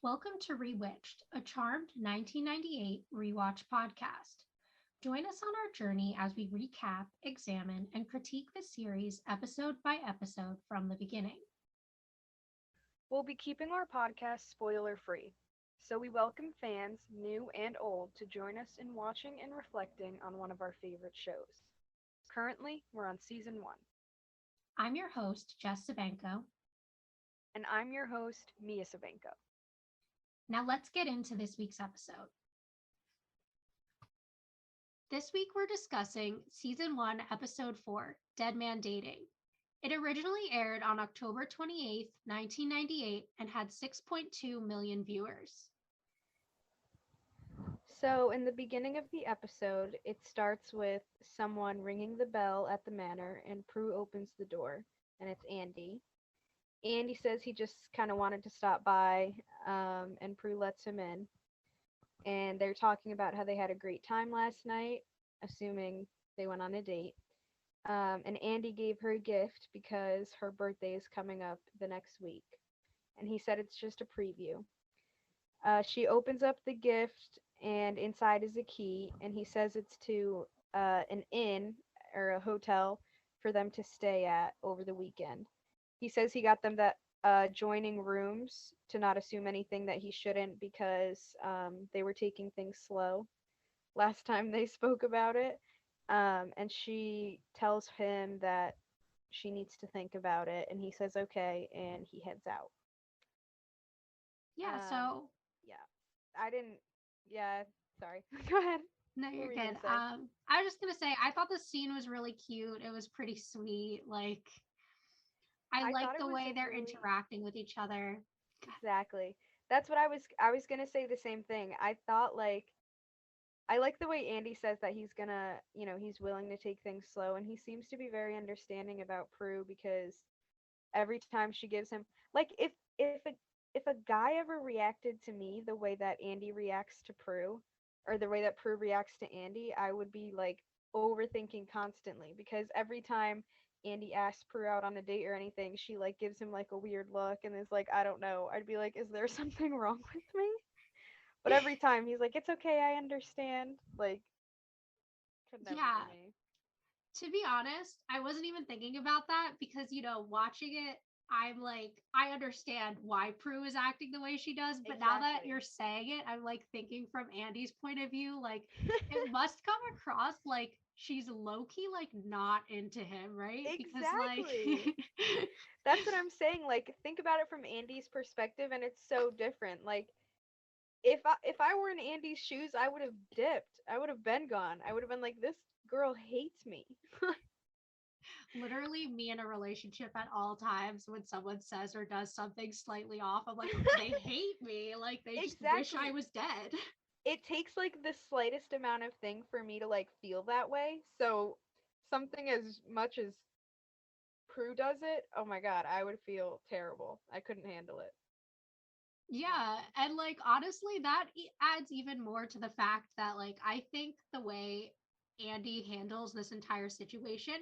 Welcome to Rewitched, a charmed 1998 rewatch podcast. Join us on our journey as we recap, examine, and critique the series episode by episode from the beginning. We'll be keeping our podcast spoiler free, so we welcome fans, new and old, to join us in watching and reflecting on one of our favorite shows. Currently, we're on season 1, I'm your host, Jess Sabanko. and I'm your host, Mia Savenko. Now let's get into this week's episode. This week we're discussing season 1, episode 4, Dead Man Dating. It originally aired on October 28th, 1998, and had 6.2 million viewers. So, in the beginning of the episode, it starts with someone ringing the bell at the manor, and Prue opens the door, and it's Andy. Andy says he just kind of wanted to stop by, and Prue lets him in. And they're talking about how they had a great time last night, assuming they went on a date. And Andy gave her a gift because her birthday is coming up the next week. And he said it's just a preview. She opens up the gift, and inside is a key, and he says it's to an inn or a hotel for them to stay at over the weekend. He says he got them that joining rooms to not assume anything that he shouldn't because they were taking things slow last time they spoke about it. And she tells him that she needs to think about it, and he says okay, and he heads out. Yeah, Um, so yeah, I didn't. Yeah, sorry. Go ahead. no, What you're were you good. gonna say? I was just gonna say I thought the scene was really cute. It was pretty sweet. I I like thought it the was way a they're really interacting with each other. exactly. That's what I was gonna say the same thing. I thought like I like the way Andy says that he's gonna, he's willing to take things slow, and he seems to be very understanding about Prue because every time she gives him like if a guy ever reacted to me the way that Andy reacts to Prue, or the way that Prue reacts to Andy, I would be like overthinking constantly because every time Andy asks Prue out on a date or anything, she like gives him like a weird look and is like, I don't know. I'd be like, is there something wrong with me? But every time he's like, it's okay, I understand. Like, could never be Yeah, me. to be honest, I wasn't even thinking about that because, watching it, I'm like, I understand why Prue is acting the way she does. But now that Exactly. you're saying it, I'm like thinking from Andy's point of view, like, it must come across like she's low key, like, not into him, right? Because, like, Exactly. That's what I'm saying. Like, think about it from Andy's perspective, and it's so different. Like, if I were in Andy's shoes, I would have dipped. I would have been gone. I would have been like, this girl hates me. literally me in a relationship at all times when someone says or does something slightly off, I'm like, they hate me. Like, they just wish I Exactly. was dead. It takes like the slightest amount of thing for me to like feel that way. So something as much as Prue does it, oh my god, I would feel terrible. I couldn't handle it. Yeah, and like honestly, that adds even more to the fact that like I think the way Andy handles this entire situation,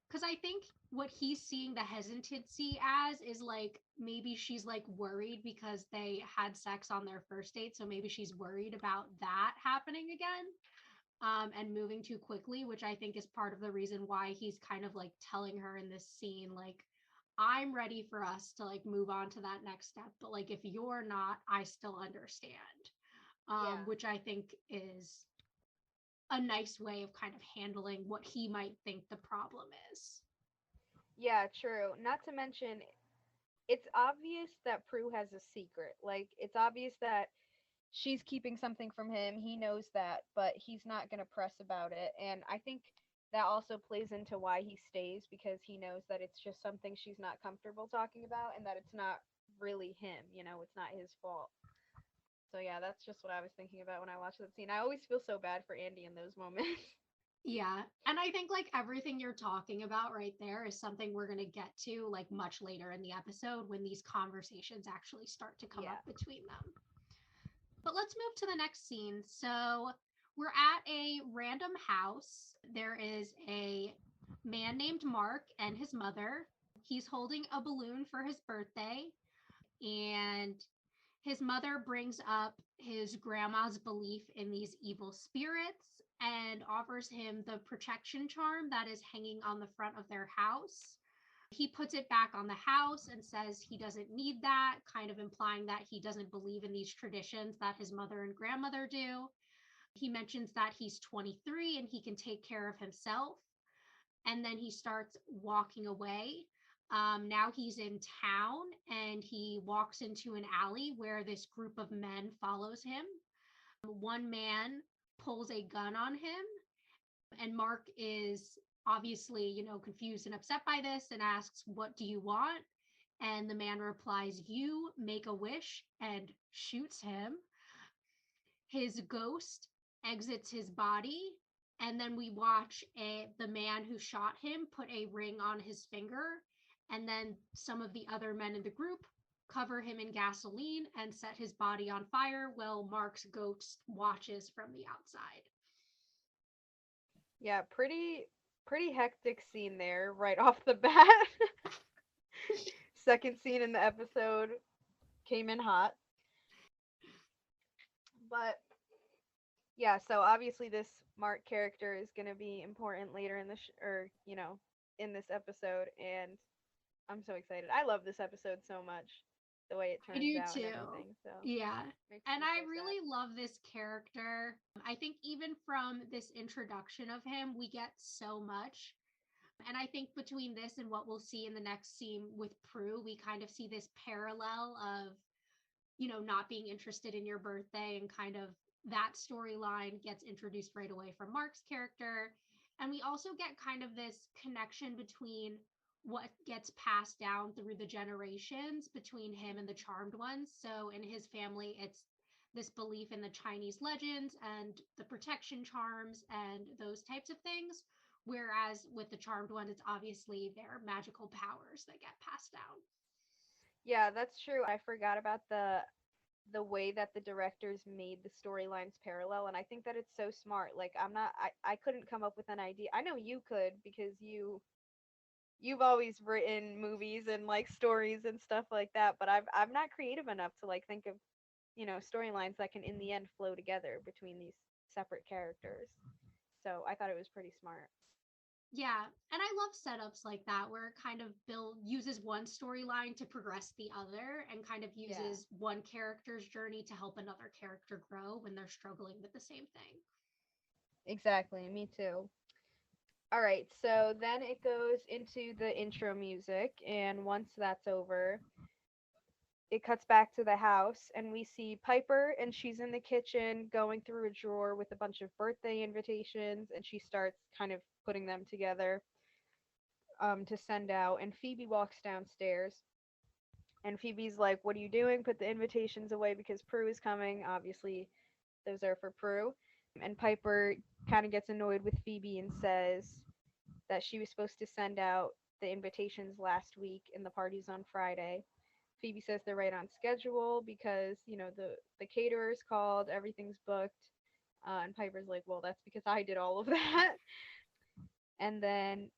because I think what he's seeing the hesitancy as is like maybe she's like worried because they had sex on their first date, so maybe she's worried about that happening again. And moving too quickly, which I think is part of the reason why he's kind of like telling her in this scene, like, I'm ready for us to like move on to that next step. But like, if you're not, I still understand. Yeah. Which I think is a nice way of kind of handling what he might think the problem is. Yeah, true. Not to mention, it's obvious that Prue has a secret. Like, it's obvious that she's keeping something from him. He knows that, but he's not going to press about it. And I think that also plays into why he stays because he knows that it's just something she's not comfortable talking about and that it's not really him. It's not his fault. So, yeah, that's just what I was thinking about when I watched that scene. I always feel so bad for Andy in those moments. Yeah. And I think like everything you're talking about right there is something we're going to get to like much later in the episode when these conversations actually start to come up Yeah. between them. But let's move to the next scene. So we're at a random house. There is a man named Mark and his mother. He's holding a balloon for his birthday, and His mother brings up his grandma's belief in these evil spirits and offers him the protection charm that is hanging on the front of their house. He puts it back on the house and says he doesn't need that, kind of implying that he doesn't believe in these traditions that his mother and grandmother do. He mentions that he's 23 and he can take care of himself. And then he starts walking away. Now he's in town and he walks into an alley where this group of men follows him. One man pulls a gun on him, and Mark is obviously, confused and upset by this and asks, "What do you want?" And the man replies, "You make a wish," and shoots him. His ghost exits his body, and then we watch the man who shot him put a ring on his finger, and then some of the other men in the group cover him in gasoline and set his body on fire while Mark's ghost watches from the outside. Yeah, pretty hectic scene there right off the bat. Second scene in the episode came in hot. But yeah, so obviously this Mark character is going to be important later in the in this episode, and I'm so excited. I love this episode so much, the way it I turns do out and too. everything. So Yeah. makes And me I so sad. really love this character. I think even from this introduction of him, we get so much. And I think between this and what we'll see in the next scene with Prue, we kind of see this parallel of, not being interested in your birthday, and kind of that storyline gets introduced right away from Mark's character. And we also get kind of this connection between what gets passed down through the generations between him and the Charmed Ones. So in his family, it's this belief in the Chinese legends and the protection charms and those types of things. Whereas with the Charmed Ones, it's obviously their magical powers that get passed down. Yeah, that's true. I forgot about the way that the directors made the storylines parallel, and I think that it's so smart. Like I couldn't come up with an idea. I know you could because you've always written movies and like stories and stuff like that, but I'm not creative enough to like think of, storylines that can in the end flow together between these separate characters. So I thought it was pretty smart. Yeah, and I love setups like that where it kind of build uses one storyline to progress the other, and kind of Yeah. uses one character's journey to help another character grow when they're struggling with the same thing. Exactly, me too. All right, so then it goes into the intro music, and once that's over, it cuts back to the house, and we see Piper, and she's in the kitchen going through a drawer with a bunch of birthday invitations, and she starts kind of putting them together to send out. And Phoebe walks downstairs, and Phoebe's like, "What are you doing? Put the invitations away because Prue is coming." Obviously, those are for Prue. And Piper kind of gets annoyed with Phoebe and says that she was supposed to send out the invitations last week and the party's on Friday. Phoebe says they're right on schedule because, the caterer's called, everything's booked. And Piper's like, "Well, that's because I did all of that." And then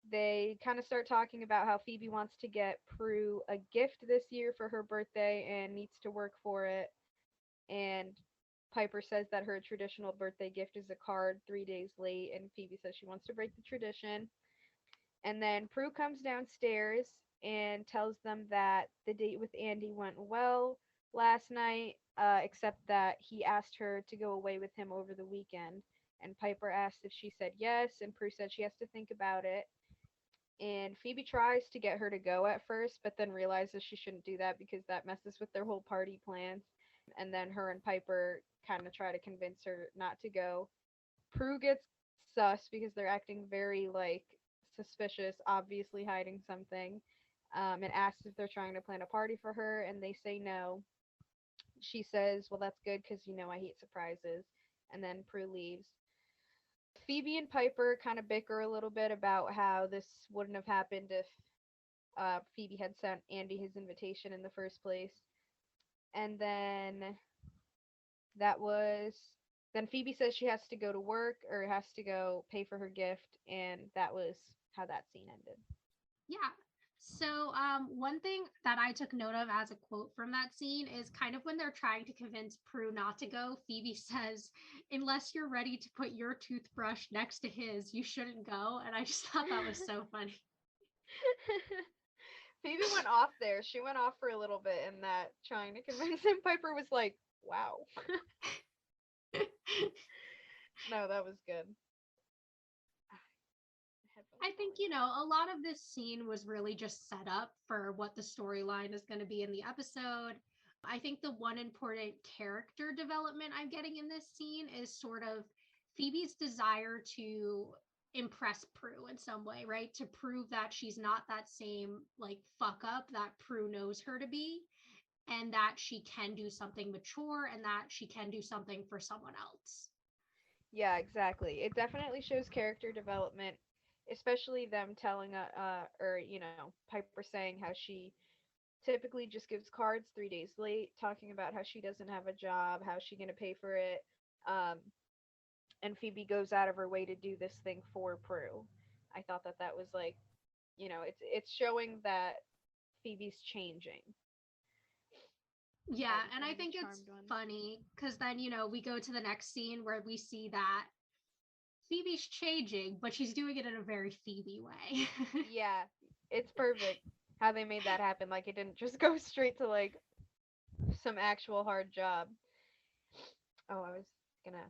they kind of start talking about how Phoebe wants to get Prue a gift this year for her birthday and needs to work for it. And Piper says that her traditional birthday gift is a card 3 days late, and Phoebe says she wants to break the tradition. And then Prue comes downstairs and tells them that the date with Andy went well last night, except that he asked her to go away with him over the weekend. And Piper asked if she said yes, and Prue said she has to think about it. And Phoebe tries to get her to go at first, but then realizes she shouldn't do that because that messes with their whole party plans. And then her and Piper kind of try to convince her not to go. Prue gets sus because they're acting very like suspicious, obviously hiding something, and asks if they're trying to plan a party for her, and they say no. She says, "Well, that's good because I hate surprises," and then Prue leaves. Phoebe and Piper kind of bicker a little bit about how this wouldn't have happened if Phoebe had sent Andy his invitation in the first place, and that was then Phoebe says she has to go to work or has to go pay for her gift, and that was how that scene ended. Yeah. So, one thing that I took note of as a quote from that scene is kind of when they're trying to convince Prue not to go, Phoebe says, "Unless you're ready to put your toothbrush next to his, you shouldn't go." And I just thought that was so funny. Phoebe went off there. She went off for a little bit in that trying to convince him. Piper was like, wow. No, that was good. I think, a lot of this scene was really just set up for what the storyline is going to be in the episode. I think the one important character development I'm getting in this scene is sort of Phoebe's desire to impress Prue in some way, right? To prove that she's not that same like fuck up that Prue knows her to be, and that she can do something mature and that she can do something for someone else. Yeah, exactly. It definitely shows character development, especially them telling or Piper saying how she typically just gives cards 3 days late, talking about how she doesn't have a job, how's she gonna pay for it, um, and Phoebe goes out of her way to do this thing for Prue. I thought that that was like, it's showing that Phoebe's changing. Yeah, By and I becoming think a it's charmed one. funny because then, we go to the next scene where we see that Phoebe's changing, but she's doing it in a very Phoebe way. Yeah, it's perfect how they made that happen. Like it didn't just go straight to like some actual hard job. Oh, I was gonna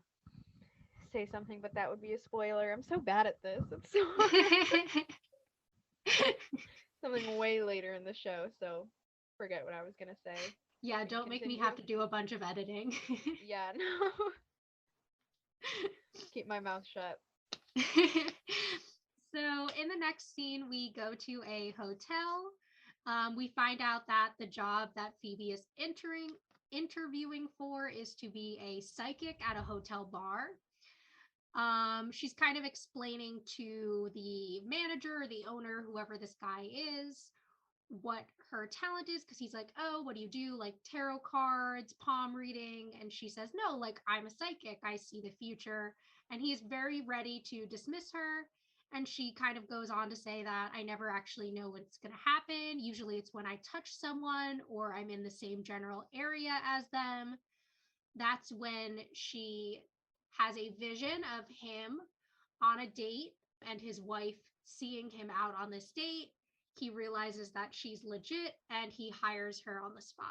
say something, but that would be a spoiler. I'm so bad at this. It's so hard. Something way later in the show, so forget what I was gonna say. Yeah, You can don't make me continue. have to do a bunch of editing. Yeah, no. Keep my mouth shut. So, in the next scene, we go to a hotel. We find out that the job that Phoebe is interviewing for is to be a psychic at a hotel bar. She's kind of explaining to the manager, the owner, whoever this guy is, what her talent is, because he's like, "Oh, what do you do? Like tarot cards, palm reading?" And she says, "No, like I'm a psychic. I see the future." And he's very ready to dismiss her. And she kind of goes on to say that I never actually know what's going to happen. Usually it's when I touch someone or I'm in the same general area as them. That's when she has a vision of him on a date and his wife seeing him out on this date. He realizes that she's legit and he hires her on the spot.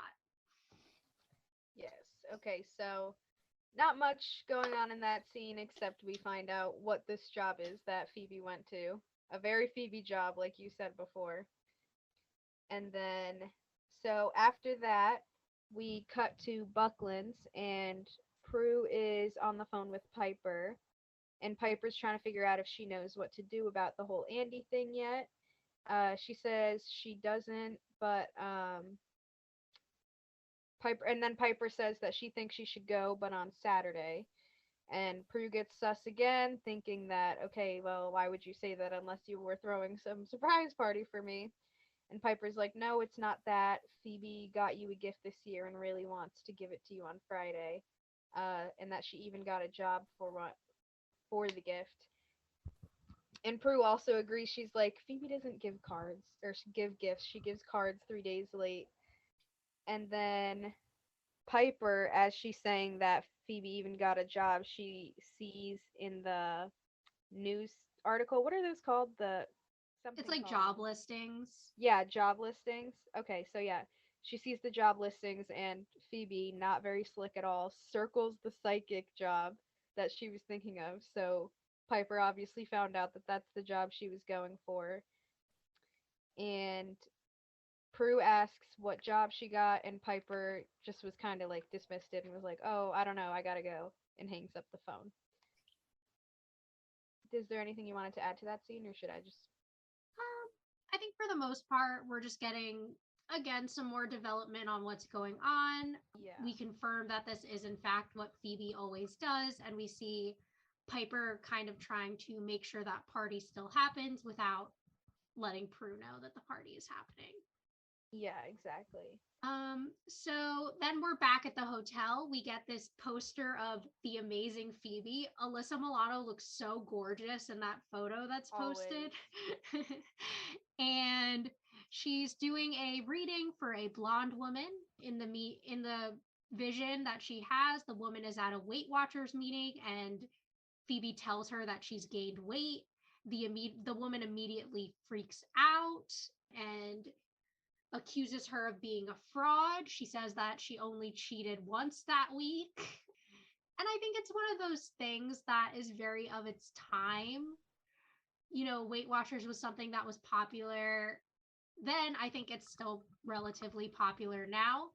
Yes. Okay, so not much going on in that scene except we find out what this job is that Phoebe went to. A very Phoebe job, like you said before. And then, so after that, we cut to Buckland's, and Prue is on the phone with Piper. And Piper's trying to figure out if she knows what to do about the whole Andy thing yet. She says she doesn't, but Piper says that she thinks she should go, but on Saturday. And Prue gets sus again, thinking that, okay, well, why would you say that unless you were throwing some surprise party for me? And Piper's like, no, it's not that. Phoebe got you a gift this year and really wants to give it to you on Friday. And that she even got a job for the gift. And Prue also agrees. She's like, Phoebe doesn't give cards or give gifts. She gives cards 3 days late. And then Piper, as she's saying that Phoebe even got a job, she sees in the news article. What are those called? The It's something like called. job listings. Yeah, job listings. Okay, so yeah, she sees the job listings, and Phoebe, not very slick at all, circles the psychic job that she was thinking of. So Piper obviously found out that that's the job she was going for. And Prue asks what job she got, and Piper just was kind of like dismissed it and was like, oh, I don't know, I gotta go, and hangs up the phone. Is there anything you wanted to add to that scene, or should I just. I think for the most part, we're just getting, again, some more development on what's going on. Yeah. We confirm that this is, in fact, what Phoebe always does. And we see Piper kind of trying to make sure that party still happens without letting Prue know that the party is happening. Yeah, exactly. So then we're back at the hotel. We get this poster of the amazing Phoebe. Alyssa Milano looks so gorgeous in that photo that's Always. posted. And She's doing a reading for a blonde woman in the vision that she has. The woman is at a Weight Watchers meeting, and Phoebe tells her that she's gained weight. The woman immediately freaks out and accuses her of being a fraud. She says that she only cheated once that week. And I think it's one of those things that is very of its time. You know, Weight Watchers was something that was popular then. I think it's still relatively popular now.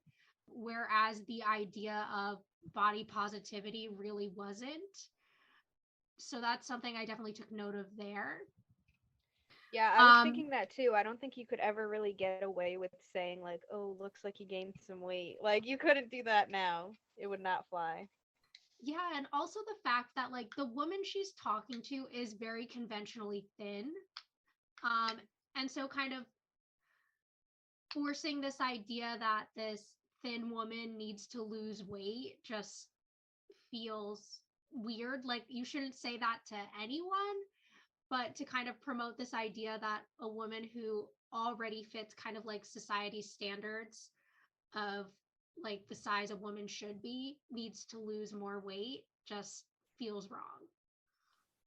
Whereas the idea of body positivity really wasn't. So that's something I definitely took note of there. Yeah, I was Um, thinking that too. I don't think you could ever really get away with saying like, "Oh, looks like you gained some weight." Like you couldn't do that now. It would not fly. yeah, and also the fact that like the woman she's talking to is very conventionally thin. Um, and so kind of forcing this idea that this thin woman needs to lose weight just feels weird. Like you shouldn't say that to anyone, but to kind of promote this idea that a woman who already fits kind of like society's standards of like the size a woman should be needs to lose more weight just feels wrong.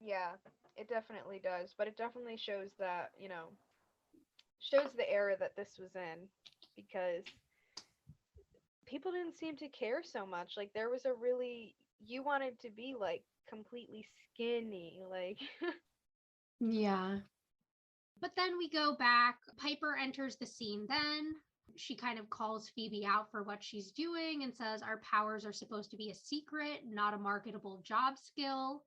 Yeah, it definitely does, but it definitely shows that, shows the era that this was in because people didn't seem to care so much. Like there was a really you wanted to be like completely skinny, like Yeah. But then we go back. Piper enters the scene then. She kind of calls Phoebe out for what she's doing and says our powers are supposed to be a secret, not a marketable job skill.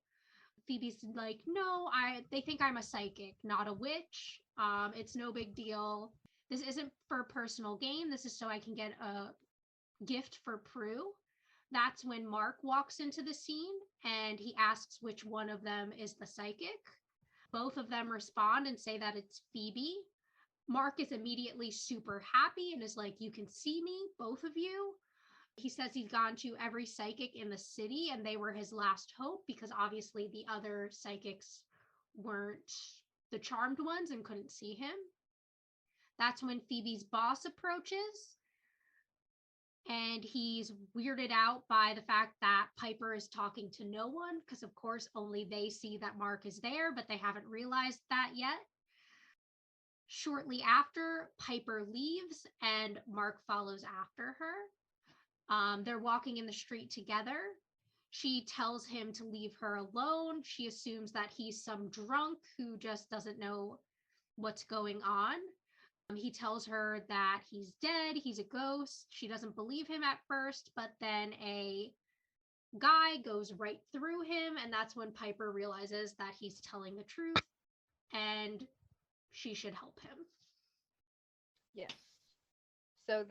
Phoebe's like, no, they think I'm a psychic, not a witch. It's no big deal. This isn't for personal gain. This is so I can get a gift for Prue. That's when Mark walks into the scene and he asks which one of them is the psychic. Both of them respond and say that it's Phoebe. Mark is immediately super happy and is like, you can see me, both of you. He says he's gone to every psychic in the city and they were his last hope because obviously the other psychics weren't the charmed ones and couldn't see him. That's when Phoebe's boss approaches and he's weirded out by the fact that Piper is talking to no one because, of course, only they see that Mark is there, but they haven't realized that yet. Shortly after, Piper leaves and Mark follows after her. They're walking in the street together. She tells him to leave her alone. She assumes that he's some drunk who just doesn't know what's going on. He tells her that he's dead, he's a ghost. She doesn't believe him at first, but then a guy goes right through him, and that's when Piper realizes that he's telling the truth and she should help him. yes. So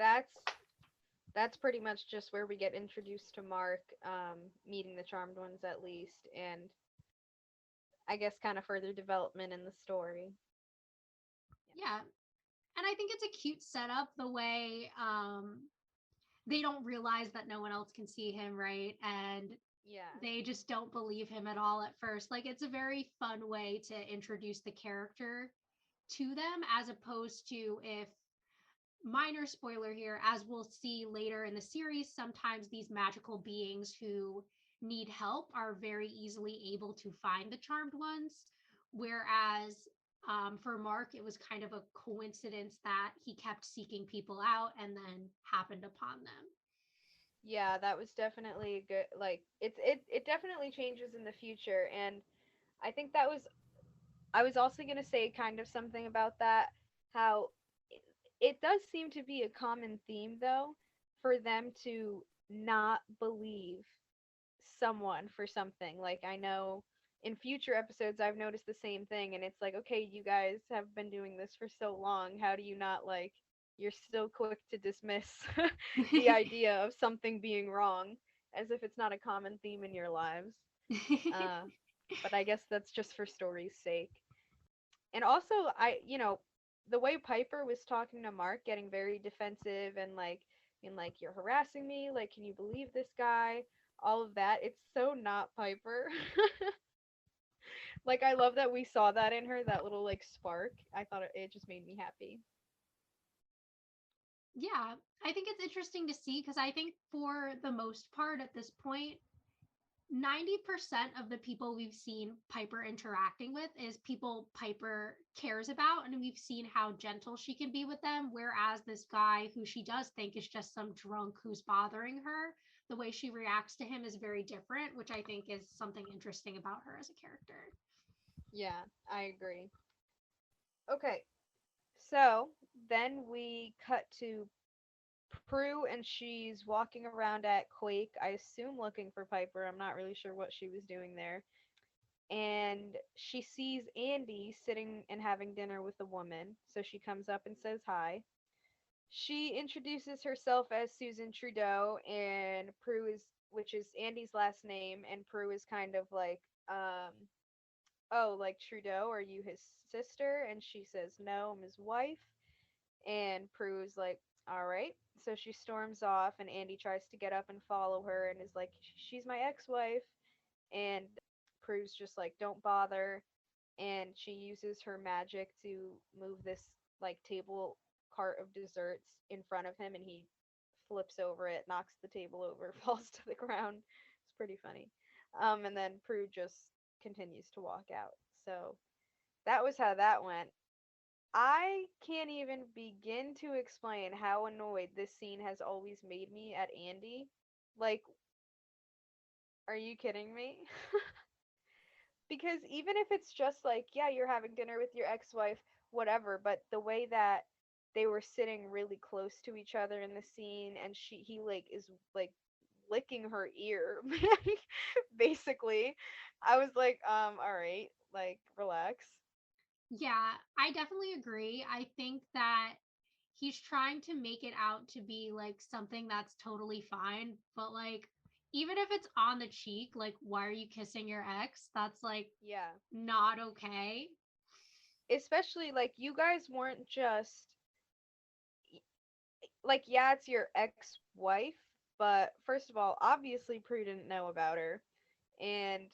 that's pretty much just where we get introduced to Mark, meeting the Charmed Ones at least, and I guess kind of further development in the story. Yeah. And I think it's a cute setup the way they don't realize that no one else can see him, right? And Yeah. they just don't believe him at all at first. Like it's a very fun way to introduce the character to them as opposed to if minor spoiler here, as we'll see later in the series, sometimes these magical beings who need help are very easily able to find the charmed ones. Whereas for Mark, it was kind of a coincidence that he kept seeking people out and then happened upon them. Yeah, that was definitely a good like it definitely changes in the future, and I think that was I was also going to say kind of something about that how it does seem to be a common theme though for them to not believe someone for something. Like I know in future episodes I've noticed the same thing, and it's like, okay, you guys have been doing this for so long. How do you not like you're still quick to dismiss the idea of something being wrong as if it's not a common theme in your lives. Uh but I guess that's just for story's sake. And also the way Piper was talking to Mark, getting very defensive and like being like, you're harassing me, like, can you believe this guy? All of that. It's so not Piper. Like I love that we saw that in her, that little like spark. I thought it just made me happy. Yeah, I think it's interesting to see because I think for the most part at this point, 90% of the people we've seen Piper interacting with is people Piper cares about, and we've seen how gentle she can be with them. Whereas this guy, who she does think is just some drunk who's bothering her, the way she reacts to him is very different, which I think is something interesting about her as a character. Yeah, I agree. Okay, so then we cut to Prue, and she's walking around at Quake, I assume looking for Piper. I'm not really sure what she was doing there. And she sees Andy sitting and having dinner with a woman, so she comes up and says hi. She introduces herself as Susan Trudeau, and Prue is, which is Andy's last name, and Prue is kind of like, oh, like Trudeau, are you his sister? And she says, no, I'm his wife. And Prue's like, all right. So she storms off, and Andy tries to get up and follow her and is like, she's my ex wife. And Prue's just like, don't bother. And she uses her magic to move this like table cart of desserts in front of him, and he flips over it, knocks the table over, falls to the ground. It's pretty funny. And then Prue just continues to walk out. So that was how that went. I can't even begin to explain how annoyed this scene has always made me at Andy. Like, are you kidding me? Because even if it's just like, yeah, you're having dinner with your ex-wife, whatever, but the way that they were sitting really close to each other in the scene, and he like is like licking her ear basically, I was like, all right, like relax. Yeah, I definitely agree. I think that he's trying to make it out to be like something that's totally fine, but like even if it's on the cheek, like why are you kissing your ex? That's like Yeah. not okay. Especially like you guys weren't just like, yeah, it's your ex-wife, but first of all, obviously Prue didn't know about her, and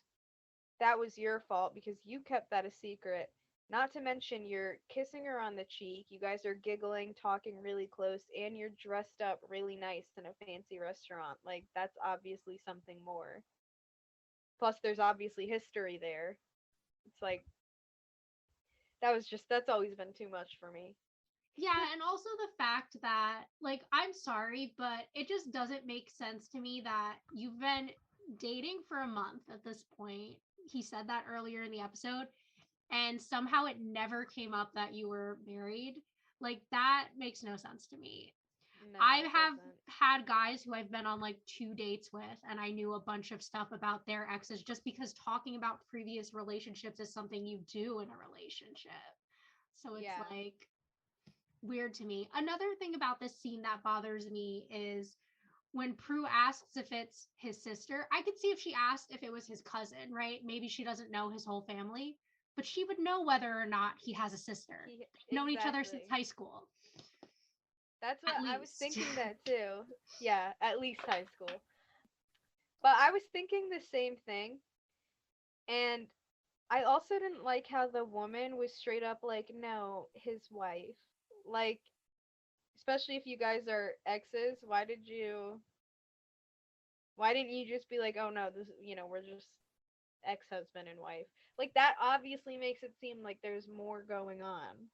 that was your fault because you kept that a secret. Not to mention you're kissing her on the cheek, you guys are giggling, talking really close, and you're dressed up really nice in a fancy restaurant. Like that's obviously something more. Plus there's obviously history there. It's like that's always been too much for me. Yeah, and also the fact that like I'm sorry, but it just doesn't make sense to me that you've been dating for a month at this point. He said that earlier in the episode, and somehow it never came up that you were married. Like that makes no sense to me. No, I it have doesn't. had guys who I've been on like 2 dates with, and I knew a bunch of stuff about their exes just because talking about previous relationships is something you do in a relationship. So it's Yeah. like weird to me. Another thing about this scene that bothers me is when Prue asks if it's his sister. I could see if she asked if it was his cousin, right? Maybe she doesn't know his whole family, but she would know whether or not he has a sister. They've known each other since Exactly. high school, That's what at I was least. thinking that too. Yeah, at least high school. But I was thinking the same thing, and I also didn't like how the woman was straight up like, no, his wife. Like, especially if you guys are exes, why didn't you just be like, oh no, this, we're just ex-husband and wife. Like that obviously makes it seem like there's more going on.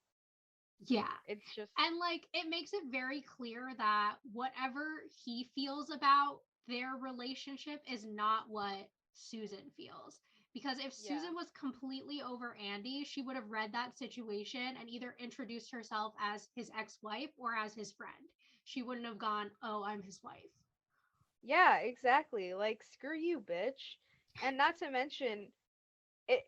Yeah. It's just And like it makes it very clear that whatever he feels about their relationship is not what Susan feels. Because if yeah. Susan was completely over Andy, she would have read that situation and either introduced herself as his ex wife or as his friend. She wouldn't have gone, oh, I'm his wife. Yeah, exactly. Like screw you, bitch. And not to mention it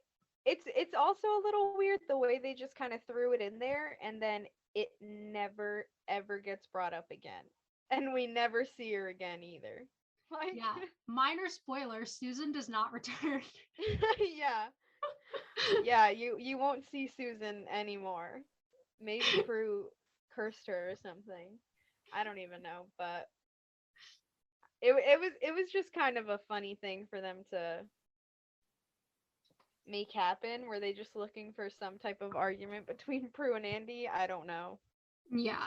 it's also a little weird the way they just kind of threw it in there and then it never ever gets brought up again. And we never see her again either. Like Yeah. Minor spoiler, Susan does not return. yeah. Yeah, you won't see Susan anymore. Maybe Prue cursed her or something. I don't even know, but it was just kind of a funny thing for them to make happen. Were they just looking for some type of argument between Prue and Andy? I don't know. Yeah.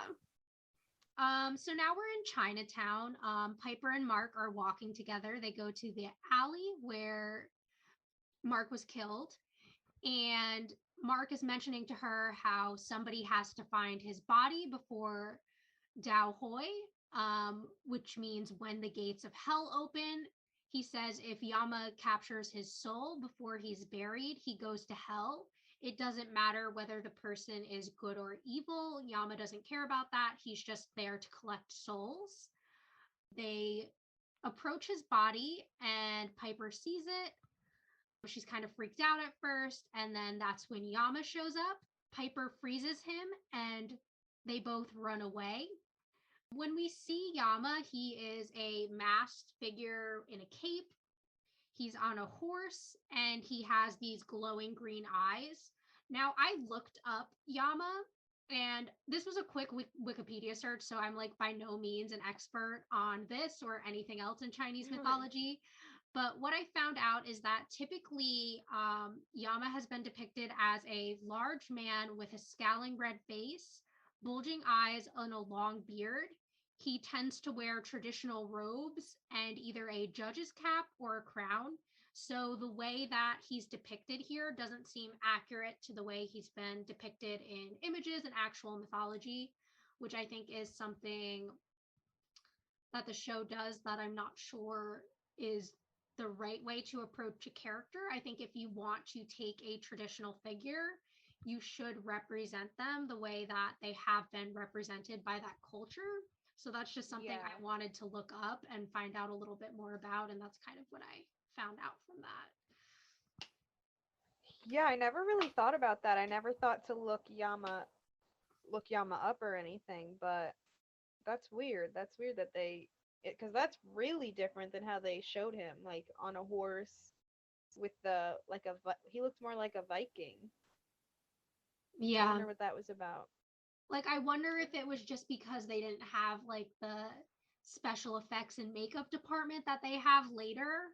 So now we're in Chinatown. Piper and Mark are walking together. They go to the alley where Mark was killed, and Mark is mentioning to her how somebody has to find his body before Dao Hoi, which means when the gates of hell open. He says if Yama captures his soul before he's buried, he goes to hell. It doesn't matter whether the person is good or evil. Yama doesn't care about that. He's just there to collect souls. They approach his body, and Piper sees it. She's kind of freaked out at first, and then that's when Yama shows up. Piper freezes him, and they both run away. When we see Yama, he is a masked figure in a cape. He's on a horse, and he has these glowing green eyes. Now, I looked up Yama, and this was a quick Wikipedia search, so I'm like by no means an expert on this or anything else in Chinese mythology. But what I found out is that typically Yama has been depicted as a large man with a scowling red face, bulging eyes, and a long beard. He tends to wear traditional robes and either a judge's cap or a crown. So the way that he's depicted here doesn't seem accurate to the way he's been depicted in images and actual mythology, which I think is something that the show does that I'm not sure is the right way to approach a character. I think if you want to take a traditional figure, you should represent them the way that they have been represented by that culture. So that's just something Yeah. I wanted to look up and find out a little bit more about. And that's kind of what I found out from that. Yeah, I never really thought about that. I never thought to look Yama up or anything, but that's weird. That's weird that because that's really different than how they showed him, like on a horse with the he looked more like a Viking. I Yeah. wonder what that was about. Like, I wonder if it was just because they didn't have like the special effects and makeup department that they have later,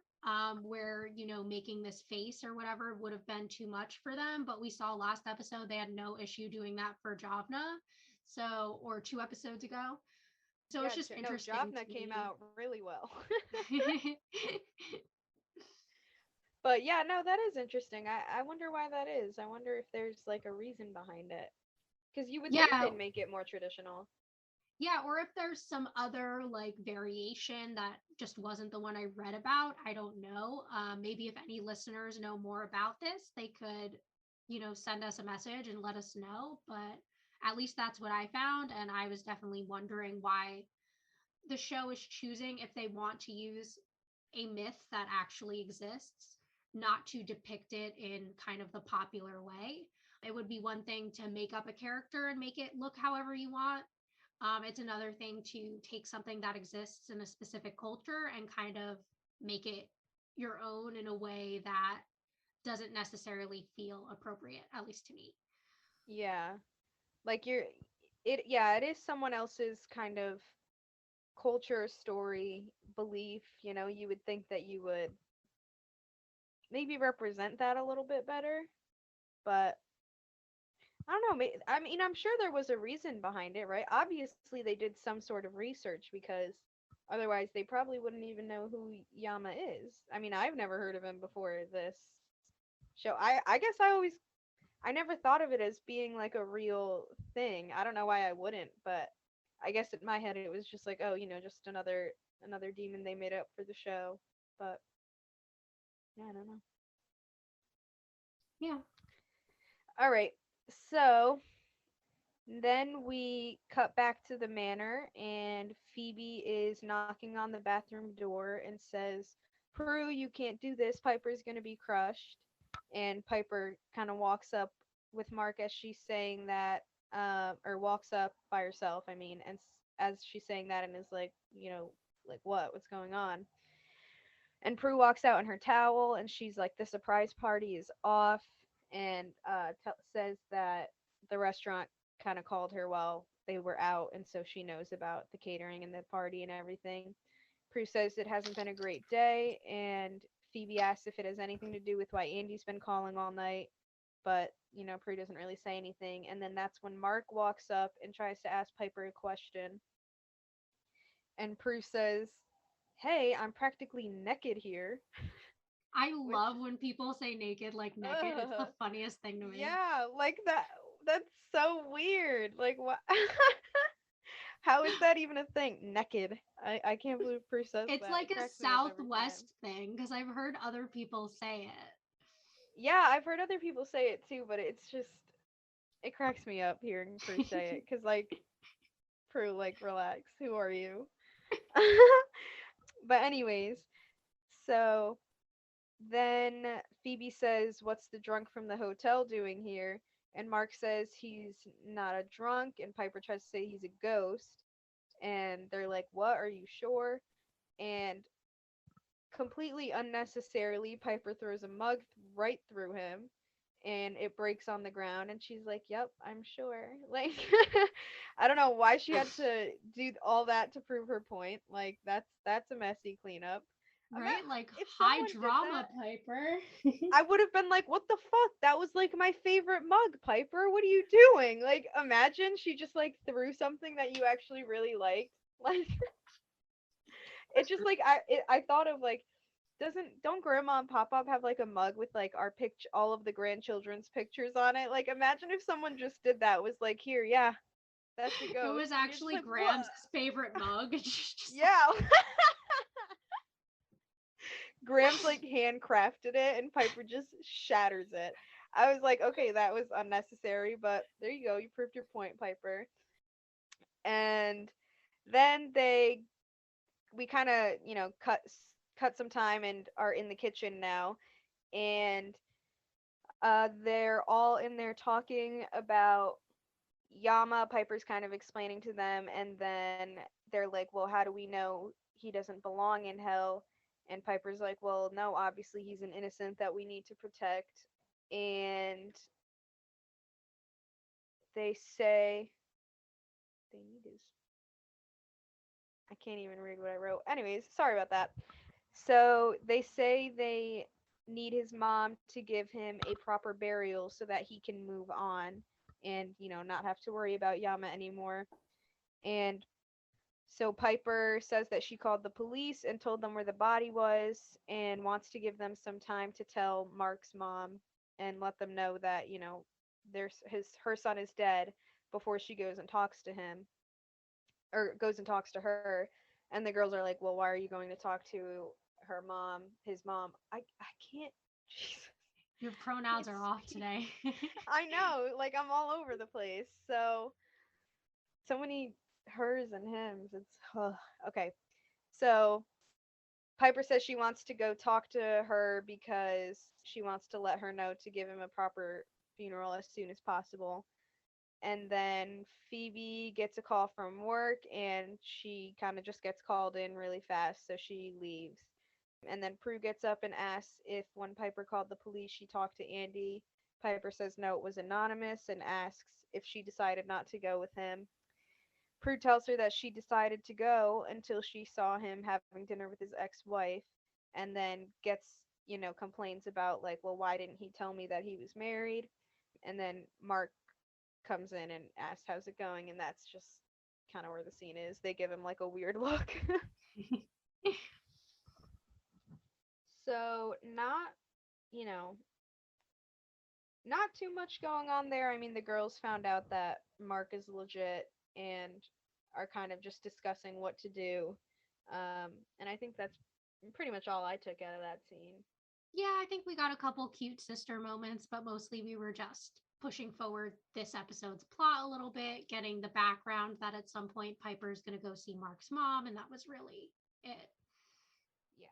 where, making this face or whatever would have been too much for them. But we saw last episode they had no issue doing that for Javna. So, or 2 episodes ago. So it's Yeah, just no, interesting Javna to came me. out really well. But yeah, no, that is interesting. I wonder why that is. I wonder if there's like a reason behind it. Because you would think Yeah, they'd make it more traditional. yeah, or if there's some other like variation that just wasn't the one I read about, I don't know. Maybe if any listeners know more about this, they could, send us a message and let us know. But at least that's what I found. And I was definitely wondering why the show is choosing, if they want to use a myth that actually exists, not to depict it in kind of the popular way. It would be one thing to make up a character and make it look however you want. It's another thing to take something that exists in a specific culture and kind of make it your own in a way that doesn't necessarily feel appropriate, at least to me. Yeah. Like it is someone else's kind of culture, story, belief, you would think that you would maybe represent that a little bit better, but I don't know. I mean, I'm sure there was a reason behind it, right? Obviously, they did some sort of research because otherwise they probably wouldn't even know who Yama is. I mean, I've never heard of him before this show. I guess I never thought of it as being like a real thing. I don't know why I wouldn't, but I guess in my head it was just like, oh, just another demon they made up for the show. But yeah, I don't know. Yeah. All right. So then we cut back to the manor, and Phoebe is knocking on the bathroom door and says, Prue, you can't do this. Piper's going to be crushed. And Piper kind of walks up with Mark as she's saying that, or walks up by herself, I mean, and as she's saying that, and is like, like, what? What's going on? And Prue walks out in her towel, and she's like, the surprise party is off, and says that the restaurant kind of called her while they were out, and so she knows about the catering and the party and everything. Prue says it hasn't been a great day, and Phoebe asks if it has anything to do with why Andy's been calling all night, but, Prue doesn't really say anything, and then that's when Mark walks up and tries to ask Piper a question, And Prue says, "Hey, I'm practically naked here," I which love when people say naked like naked. It's the uh funniest thing to me. yeah, like that's so weird. Like what how is that even a thing? Naked. I can't believe Prue says It's that. like It a cracks me up every time. Southwest thing because I've heard other people say it. Yeah, I've heard other people say it too, but it's just it cracks me up hearing Prue say it cuz like Prue, like relax. Who are you? But anyways, so then Phoebe says, "What's the drunk from the hotel doing here?" And Mark says he's not a drunk, and Piper tries to say he's a ghost. And they're like, "What? Are you sure?" And completely unnecessarily, Piper throws a mug right through him, and it breaks on the ground. And she's like, "Yep, I'm sure." Like, I don't know why she had to do all that to prove her point. Like, that's a messy cleanup. Right? Like If high someone did that, drama, Piper. I would have been like, "What the fuck? That was like my favorite mug, Piper. What are you doing?" Like, imagine she just like threw something that you actually really liked. Like, it just like I thought of like, don't Grandma and Pop Up have like a mug with like our picture, all of the grandchildren's pictures on it? Like, imagine if someone just did that. Was like, "Here, yeah, that's a It ghost," was and you're just actually like, "What?" Graham's favorite mug. And she's just like, Yeah. Graham's like handcrafted it and Piper just shatters it. I was like, okay, that was unnecessary, but there you go. You proved your point, Piper. And then we kind of, cut some time and are in the kitchen now, and they're all in there talking about Yama. Piper's kind of explaining to them, and then they're like, "Well, how do we know he doesn't belong in hell?" And Piper's like, "Well, no, obviously he's an innocent that we need to protect." And they say they need his. I can't even read what I wrote. Anyways, sorry about that. So they say they need his mom to give him a proper burial so that he can move on and, not have to worry about Yama anymore. And so Piper says that she called the police and told them where the body was and wants to give them some time to tell Mark's mom and let them know that, there's her son is dead before she goes and talks to him or goes and talks to her. And the girls are like, "Well, why are you going to talk to her mom, his mom?" I can't Jesus. your I pronouns can't are off speak. today. I know, like I'm all over the place. So many hers and hims. It's okay. So Piper says she wants to go talk to her because she wants to let her know to give him a proper funeral as soon as possible. And then Phoebe gets a call from work and she kind of just gets called in really fast, so she leaves. And then Prue gets up and asks if when Piper called the police she talked to Andy. Piper says no, it was anonymous, and asks if she decided not to go with him. Prue tells her that she decided to go until she saw him having dinner with his ex-wife, and then complains about like, well, why didn't he tell me that he was married? And then Mark comes in and asks how's it going, and that's just kind of where the scene is. They give him like a weird look. So you know, not too much going on there. I mean, the girls found out that Mark is legit and are kind of just discussing what to do. And I think that's pretty much all I took out of that scene. Yeah, I think we got a couple cute sister moments, but mostly we were just pushing forward this episode's plot a little bit, getting the background that at some point Piper's going to go see Mark's mom, and that was really it. Yeah,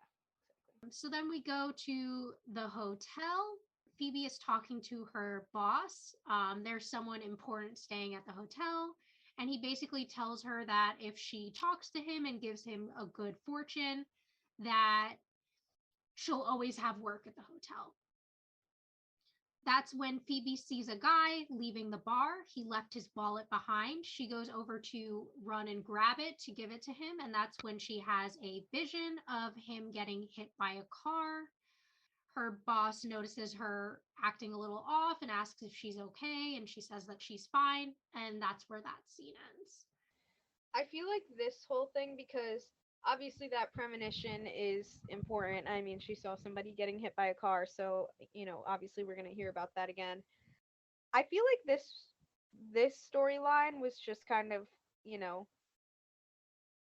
So then we go to the hotel. Phoebe is talking to her boss. There's someone important staying at the hotel. And he basically tells her that if she talks to him and gives him a good fortune, that she'll always have work at the hotel. That's when Phoebe sees a guy leaving the bar. He left his wallet behind. She goes over to run and grab it to give it to him. And that's when she has a vision of him getting hit by a car. Her boss notices her acting a little off and asks if she's okay. And she says that she's fine. And that's where that scene ends. I feel like this whole thing, because obviously that premonition is important. I mean, she saw somebody getting hit by a car, so obviously we're gonna hear about that again. I feel like this storyline was just kind of, you know,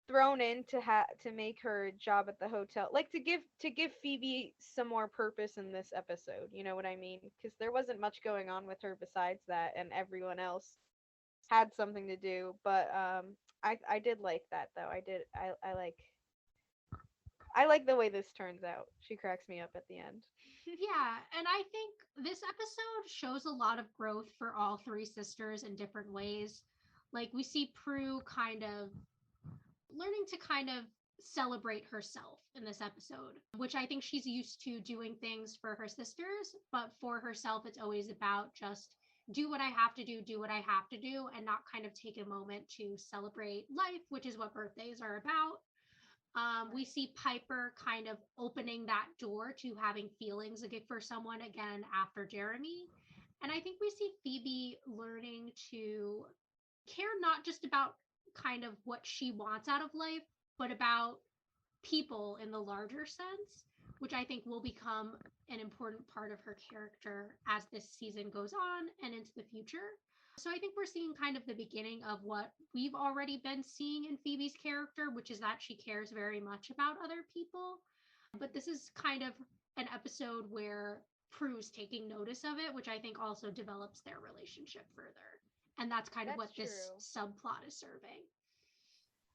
thrown in to make her job at the hotel, like to give Phoebe some more purpose in this episode. You know what I mean? Because there wasn't much going on with her besides that, and everyone else had something to do. But I did like that though. I like the way this turns out. She cracks me up at the end. Yeah, and I think this episode shows a lot of growth for all three sisters in different ways. Like we see Prue kind of learning to kind of celebrate herself in this episode, which I think she's used to doing things for her sisters, but for herself, it's always about just do what I have to do what I have to do, and not kind of take a moment to celebrate life, which is what birthdays are about. We Right. see Piper kind of opening that door to having feelings again for someone again after Jeremy. And I think we see Phoebe learning to care not just about kind of what she wants out of life, but about people in the larger sense, which I think will become an important part of her character as this season goes on and into the future. So I think we're seeing kind of the beginning of what we've already been seeing in Phoebe's character, which is that she cares very much about other people. But this is kind of an episode where Prue's taking notice of it, which I think also develops their relationship further. And that's kind of That's what this true. subplot is serving.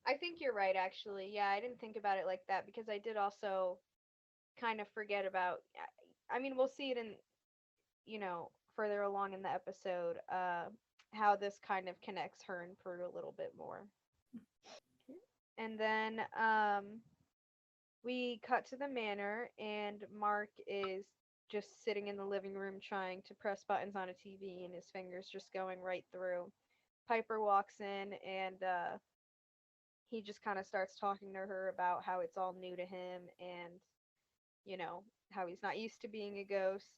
I think you're right, actually. Yeah, I didn't think about it like that because I did also kind of forget about. I mean, we'll see it in, further along in the episode, how this kind of connects her and Prue a little bit more. And then we cut to the manor, and Mark is just sitting in the living room trying to press buttons on a TV, and his fingers just going right through. Piper walks in, and he just kind of starts talking to her about how it's all new to him, and you know how he's not used to being a ghost.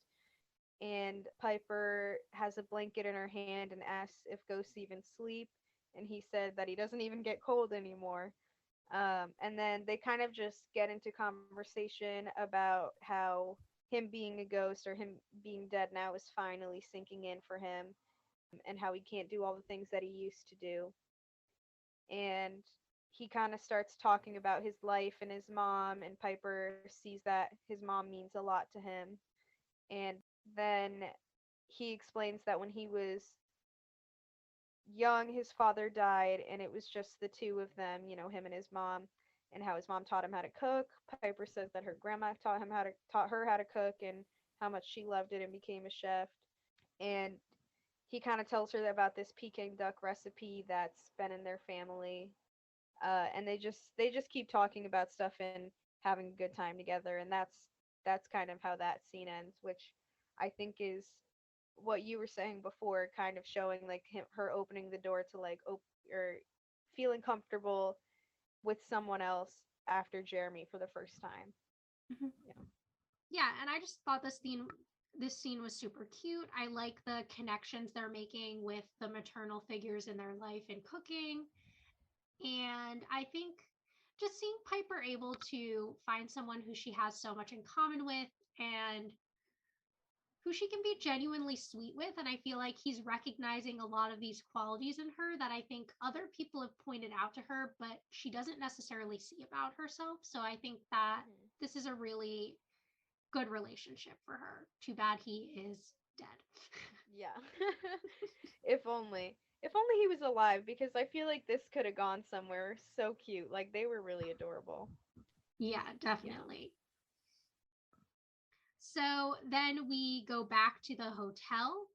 And Piper has a blanket in her hand and asks if ghosts even sleep, and he said that he doesn't even get cold anymore. And then they kind of just get into conversation about how him being a ghost, or him being dead now, is finally sinking in for him, and how he can't do all the things that he used to do. And he kind of starts talking about his life and his mom, and Piper sees that his mom means a lot to him. And then he explains that when he was young, his father died, and it was just the two of them, him and his mom, and how his mom taught him how to cook. Piper says that her grandma taught her how to cook, and how much she loved it and became a chef. And he kind of tells her about this Peking duck recipe that's been in their family. And they just keep talking about stuff and having a good time together, and that's kind of how that scene ends, which I think is what you were saying before, kind of showing like her opening the door to like or feeling comfortable with someone else after Jeremy for the first time. Mhm. Yeah. Yeah, and I just thought this scene was super cute. I like the connections they're making with the maternal figures in their life and cooking. And I think just seeing Piper able to find someone who she has so much in common with and who she can be genuinely sweet with. And I feel like he's recognizing a lot of these qualities in her that I think other people have pointed out to her, but she doesn't necessarily see about herself. So I think that Hmm. this is a really good relationship for her. Too bad he is dead. Yeah. If only. If only he was alive, because I feel like this could have gone somewhere so cute. Like, they were really adorable. Yeah, Yeah. definitely. So then we go back to the hotel.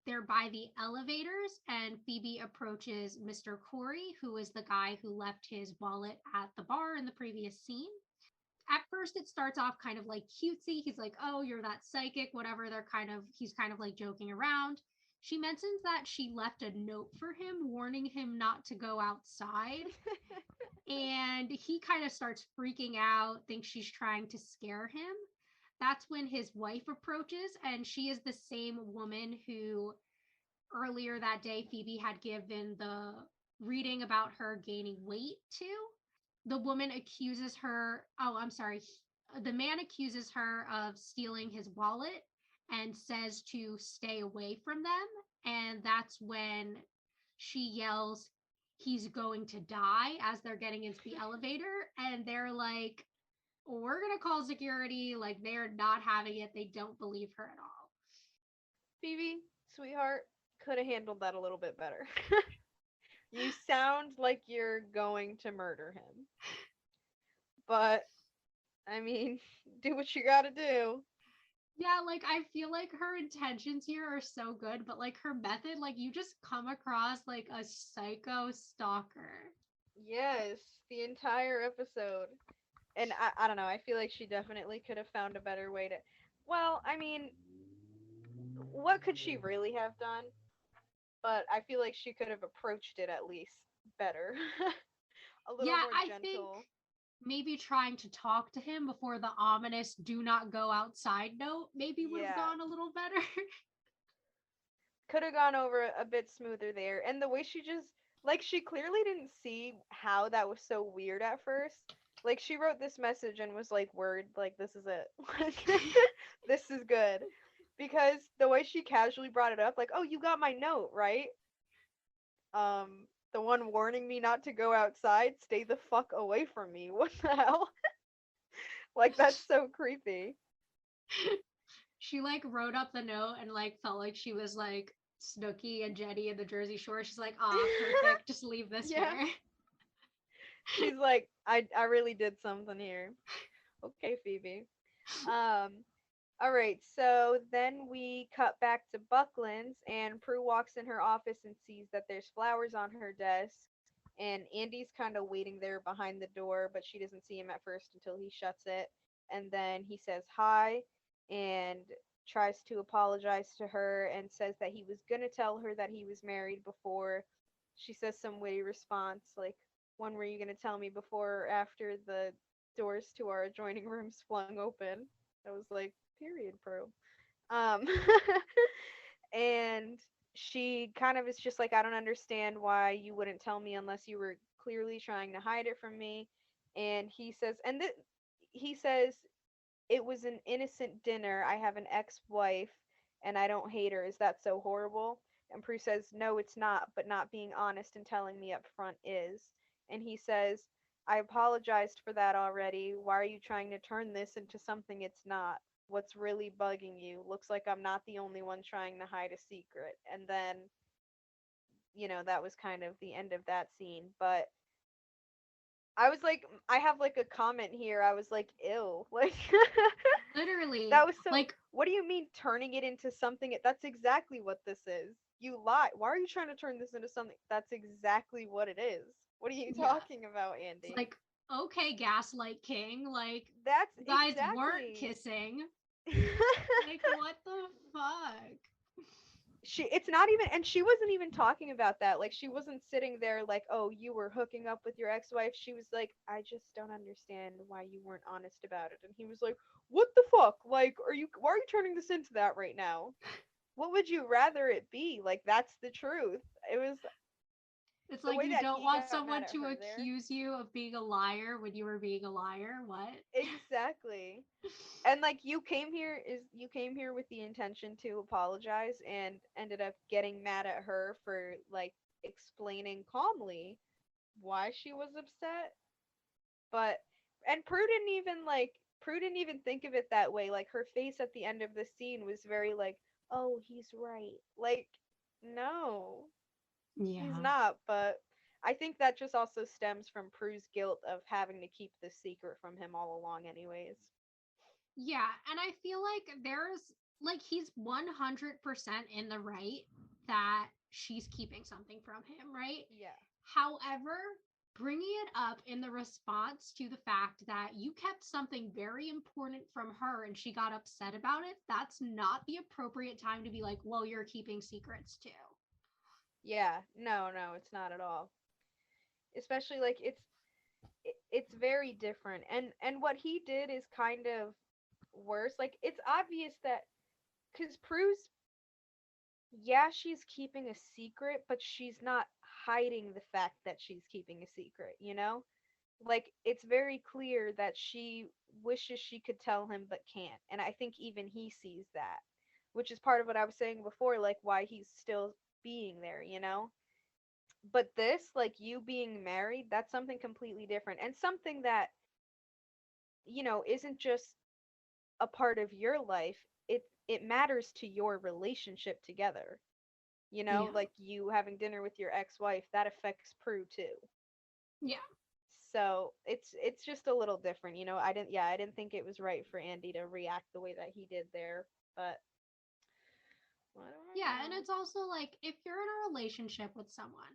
They're by the elevators, and Phoebe approaches Mr. Corey, who is the guy who left his wallet at the bar in the previous scene. At first, it starts off kind of like cutesy. He's like, "Oh, you're that psychic," whatever. He's kind of like joking around. She mentions that she left a note for him warning him not to go outside. And he kind of starts freaking out, thinks she's trying to scare him. That's when his wife approaches, and she is the same woman who earlier that day Phoebe had given the reading about her gaining weight too. The woman accuses her, oh, I'm sorry, the man accuses her of stealing his wallet and says to stay away from them. And that's when she yells, he's going to die as they're getting into the elevator. And they're like, we're going to call security. Like, they're not having it. They don't believe her at all. Phoebe, sweetheart, could have handled that a little bit better. You sound like you're going to murder him. But, I mean, do what you gotta do. Yeah, like I feel like her intentions here are so good, but like her method, like you just come across like a psycho stalker. Yes, the entire episode. And I don't know, I feel like she definitely could have found a better way to. Well, I mean, what could she really have done? But I feel like she could have approached it at least better. A little Yeah, more I think gentle. maybe trying to talk to him before the ominous do not go outside note maybe would have Yeah, gone a little better. could have gone over a bit smoother there. And the way she just, like, she clearly didn't see how that was so weird at first. Like, she wrote this message and was like, word, like, this is it. Like, this is good. Because the way she casually brought it up, like, oh, you got my note, right? The one warning me not to go outside, stay the fuck away from me. What the hell? Like, that's so creepy. She like wrote up the note and like felt like she was like Snooki and Jenny in the Jersey Shore. She's like, ah, perfect. Just leave this Yeah. here. She's like, I really did something here. Okay, Phoebe. Um, all right, so then we cut back to Buckland's, and Prue walks in her office and sees that there's flowers on her desk, and Andy's kind of waiting there behind the door, but she doesn't see him at first until he shuts it, and then he says hi and tries to apologize to her and says that he was gonna tell her that he was married before. She says some witty response like, "When were you gonna tell me, before or after the doors to our adjoining rooms flung open?" I was like, period, Pro. Um, and she kind of is just like, I don't understand why you wouldn't tell me unless you were clearly trying to hide it from me. And he says, he says, it was an innocent dinner. I have an ex-wife and I don't hate her. Is that so horrible? And Prue says, no, it's not, but not being honest and telling me up front is. And he says, I apologized for that already. Why are you trying to turn this into something it's not? What's really bugging you? Looks like I'm not the only one trying to hide a secret. And then, that was kind of the end of that scene. But I was like, I have like a comment here. I was like, ew. Like, Literally, that was so. like, What do you mean turning it into something? That's exactly what this is. You lie. Why are you trying to turn this into something? That's exactly what it is. What are you yeah, talking about, it's Andy? like, okay, Gaslight King, like, That's you guys weren't exactly. kissing. Like, what the fuck? It's not even, and she wasn't even talking about that. Like, she wasn't sitting there like, oh, you were hooking up with your ex-wife. She was like, I just don't understand why you weren't honest about it. And he was like, what the fuck? Like, why are you turning this into that right now? What would you rather it be? Like, that's the truth. It was It's the like way you that don't he want got mad someone at to her there. accuse you of being a liar when you were being a liar. What? Exactly. And like, you came here with the intention to apologize and ended up getting mad at her for like explaining calmly why she was upset. But and Prue didn't even think of it that way. Like, her face at the end of the scene was very like, oh, he's right. Like, no, he's Yeah. not. But I think that just also stems from Prue's guilt of having to keep this secret from him all along anyways. Yeah, and I feel like there's like he's 100% in the right that she's keeping something from him, right? Yeah. However, bringing it up in the response to the fact that you kept something very important from her and she got upset about it, that's not the appropriate time to be like, well, you're keeping secrets too. Yeah, no, no, it's not at all. Especially like it's very different. And what he did is kind of worse. Like, it's obvious that cuz Prue's, yeah, she's keeping a secret, but she's not hiding the fact that she's keeping a secret, you know? Like, it's very clear that she wishes she could tell him but can't. And I think even he sees that, which is part of what I was saying before, like, why he's still being there, you know? But this, like, you being married, that's something completely different. And something that, isn't just a part of your life. It matters to your relationship together. Yeah. Like you having dinner with your ex-wife, that affects Prue too. Yeah. So it's just a little different. I didn't think it was right for Andy to react the way that he did there, but what do I Yeah. And know? it's also like if you're in a relationship with someone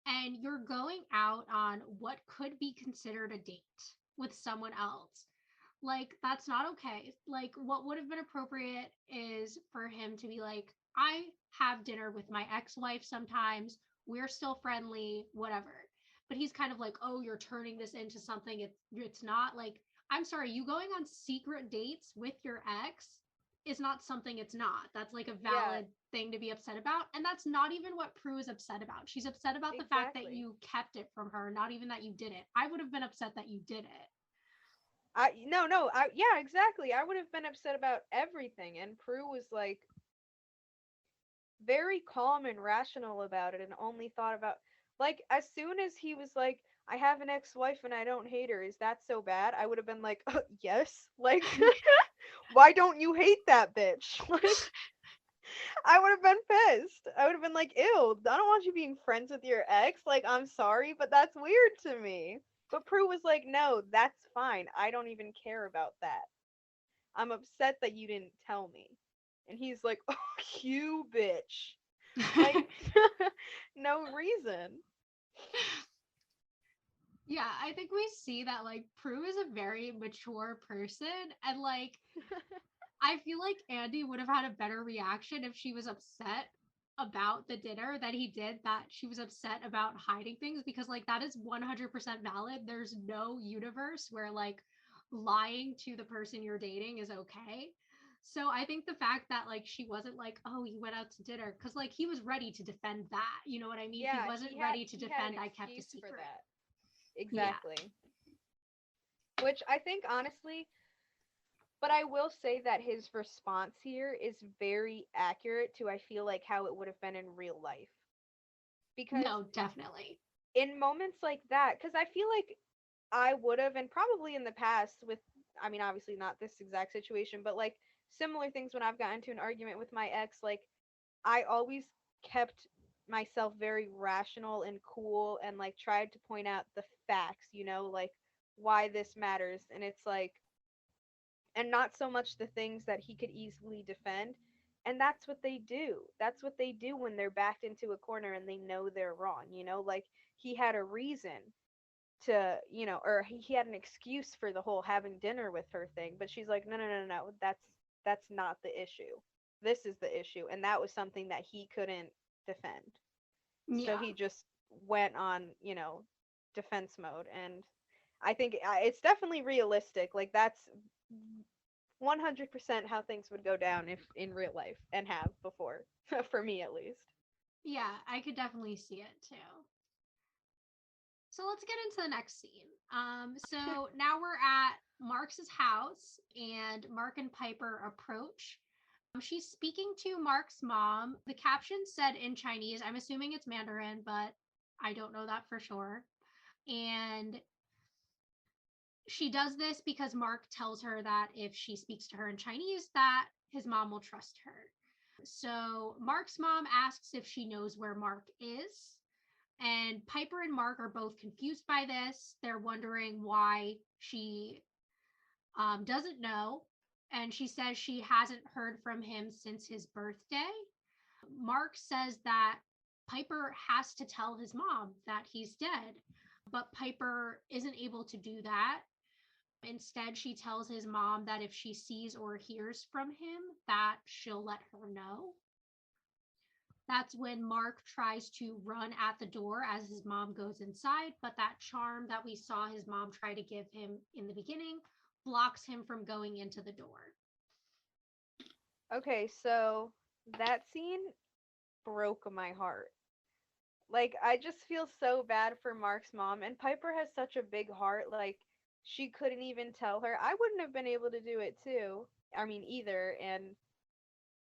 and you're going out on what could be considered a date with someone else, like that's not okay. Like what would have been appropriate is for him to be like, I have dinner with my ex-wife sometimes, we're still friendly, whatever. But he's kind of like, oh, you're turning this into something it's not. Like, I'm sorry, you going on secret dates with your ex is not something it's not. That's like a Yeah, valid thing to be upset about. And that's not even what Prue is upset about. She's upset about the fact that exactly. you kept it from her, not even that you did it. I would have been upset that you did it. Yeah, exactly. I would have been upset about everything, and Prue was like very calm and rational about it and only thought about, like, as soon as he was like, I have an ex-wife and I don't hate her, is that so bad? I would have been like, yes, like, why don't you hate that bitch? Like, I would have been pissed. I would have been like, ew, I don't want you being friends with your ex. Like, I'm sorry, but that's weird to me. But Prue was like, no, that's fine, I don't even care about that. I'm upset that you didn't tell me. And he's like, oh, you bitch. Like, no reason. Yeah, I think we see that like Prue is a very mature person and like I feel like Andy would have had a better reaction if she was upset about the dinner that he did, that she was upset about hiding things, because like that is 100% valid. There's no universe where like lying to the person you're dating is okay. So I think the fact that like she wasn't like, oh, you went out to dinner, because like he was ready to defend that. You know what I mean? He Yeah, wasn't he had ready to he had an defend I kept a excuse for secret. that. Yeah. Exactly. Which I think honestly, but I will say that his response here is very accurate to, I feel like, how it would have been in real life. Because No, definitely. in moments like that, because I feel like I would have, and probably in the past with, I mean, obviously not this exact situation, but like similar things when I've gotten into an argument with my ex, like I always kept myself very rational and cool and like tried to point out the facts, like why this matters. And it's like, and not so much the things that he could easily defend. And that's what they do. That's what they do when they're backed into a corner and they know they're wrong, like he had a reason to, or he had an excuse for the whole having dinner with her thing, but she's like, no, no, no, no, that's not the issue. This is the issue, and that was something that he couldn't defend. So Yeah. he just went on, defense mode, and I think it's definitely realistic. Like that's 100% how things would go down if in real life, and have before, for me at least. Yeah, I could definitely see it too. So let's get into the next scene. So now we're at Mark's house, and Mark and Piper approach. She's speaking to Mark's mom. The caption said in Chinese. I'm assuming it's Mandarin, but I don't know that for sure. And she does this because Mark tells her that if she speaks to her in Chinese, that his mom will trust her. So Mark's mom asks if she knows where Mark is. And Piper and Mark are both confused by this. They're wondering why she doesn't know. And she says she hasn't heard from him since his birthday. Mark says that Piper has to tell his mom that he's dead, but Piper isn't able to do that. Instead, she tells his mom that if she sees or hears from him, that she'll let her know. That's when Mark tries to run at the door as his mom goes inside, but that charm that we saw his mom try to give him in the beginning blocks him from going into the door. Okay, so that scene broke my heart. Like, I just feel so bad for Mark's mom, and Piper has such a big heart. Like, she couldn't even tell her. I wouldn't have been able to do it too. I mean, either. And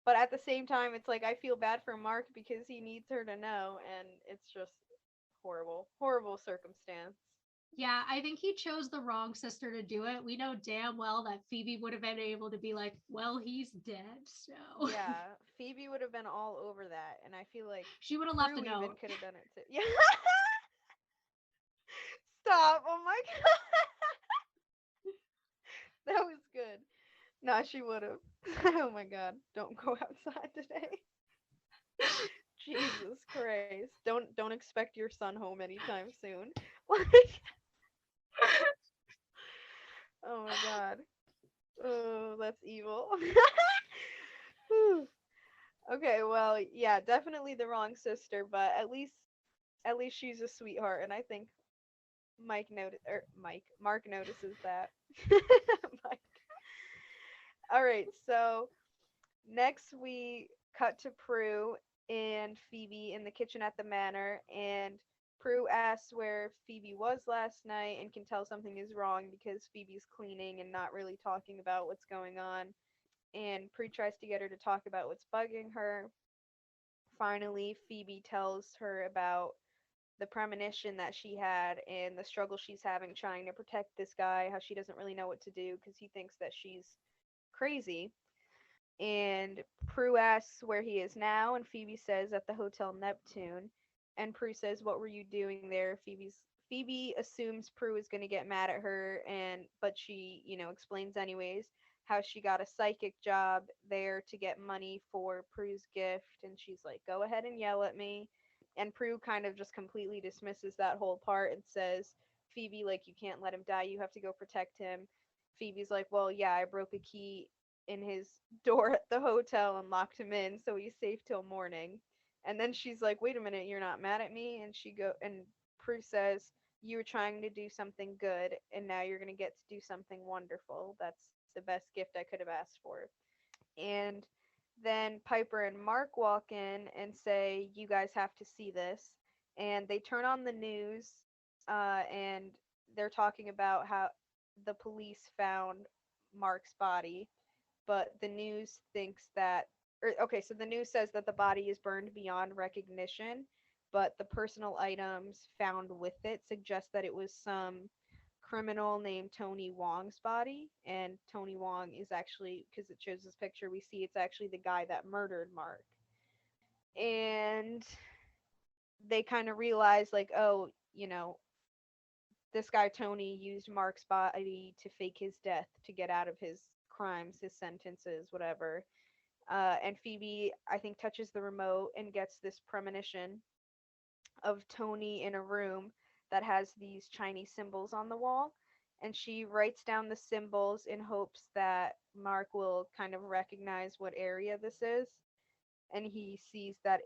but at the same time, it's like I feel bad for Mark because he needs her to know, and it's just horrible, horrible circumstance. Yeah, I think he chose the wrong sister to do it. We know damn well that Phoebe would have been able to be like, well, he's dead, so Yeah, Phoebe would have been all over that, and I feel like she would have left a Prue even note. could have done it too. Yeah. Stop. Oh my god. That was good. No, she would have. Oh my god. Don't go outside today. Jesus Christ. Don't expect your son home anytime soon. Like, oh my god. Oh, that's evil. Whew. Okay, well, yeah, definitely the wrong sister, but at least she's a sweetheart, and I think Mark notices that. Mike. All right, so next we cut to Prue and Phoebe in the kitchen at the manor, and Prue asks where Phoebe was last night and can tell something is wrong because Phoebe's cleaning and not really talking about what's going on. And Prue tries to get her to talk about what's bugging her. Finally, Phoebe tells her about the premonition that she had and the struggle she's having trying to protect this guy, how she doesn't really know what to do because he thinks that she's crazy. And Prue asks where he is now, and Phoebe says at the Hotel Neptune. And Prue says, "What were you doing there?" Phoebe assumes Prue is going to get mad at her, and but she, explains anyways how she got a psychic job there to get money for Prue's gift, and she's like, "Go ahead and yell at me." And Prue kind of just completely dismisses that whole part and says, "Phoebe, like, you can't let him die. You have to go protect him." Phoebe's like, "Well, yeah, I broke a key in his door at the hotel and locked him in so he's safe till morning." And then she's like, "Wait a minute, you're not mad at me?" And Prue says, "You were trying to do something good and now you're going to get to do something wonderful. That's the best gift I could have asked for." And then Piper and Mark walk in and say, "You guys have to see this." And they turn on the news, and they're talking about how the police found Mark's body, but the news thinks that okay, so the news says that the body is burned beyond recognition, but the personal items found with it suggest that it was some criminal named Tony Wong's body, and Tony Wong is actually, because it shows this picture, we see it's actually the guy that murdered Mark. And they kind of realize, like, oh, this guy Tony used Mark's body to fake his death to get out of his crimes, his sentences, whatever. And Phoebe, I think, touches the remote and gets this premonition of Tony in a room that has these Chinese symbols on the wall. And she writes down the symbols in hopes that Mark will kind of recognize what area this is. And he sees that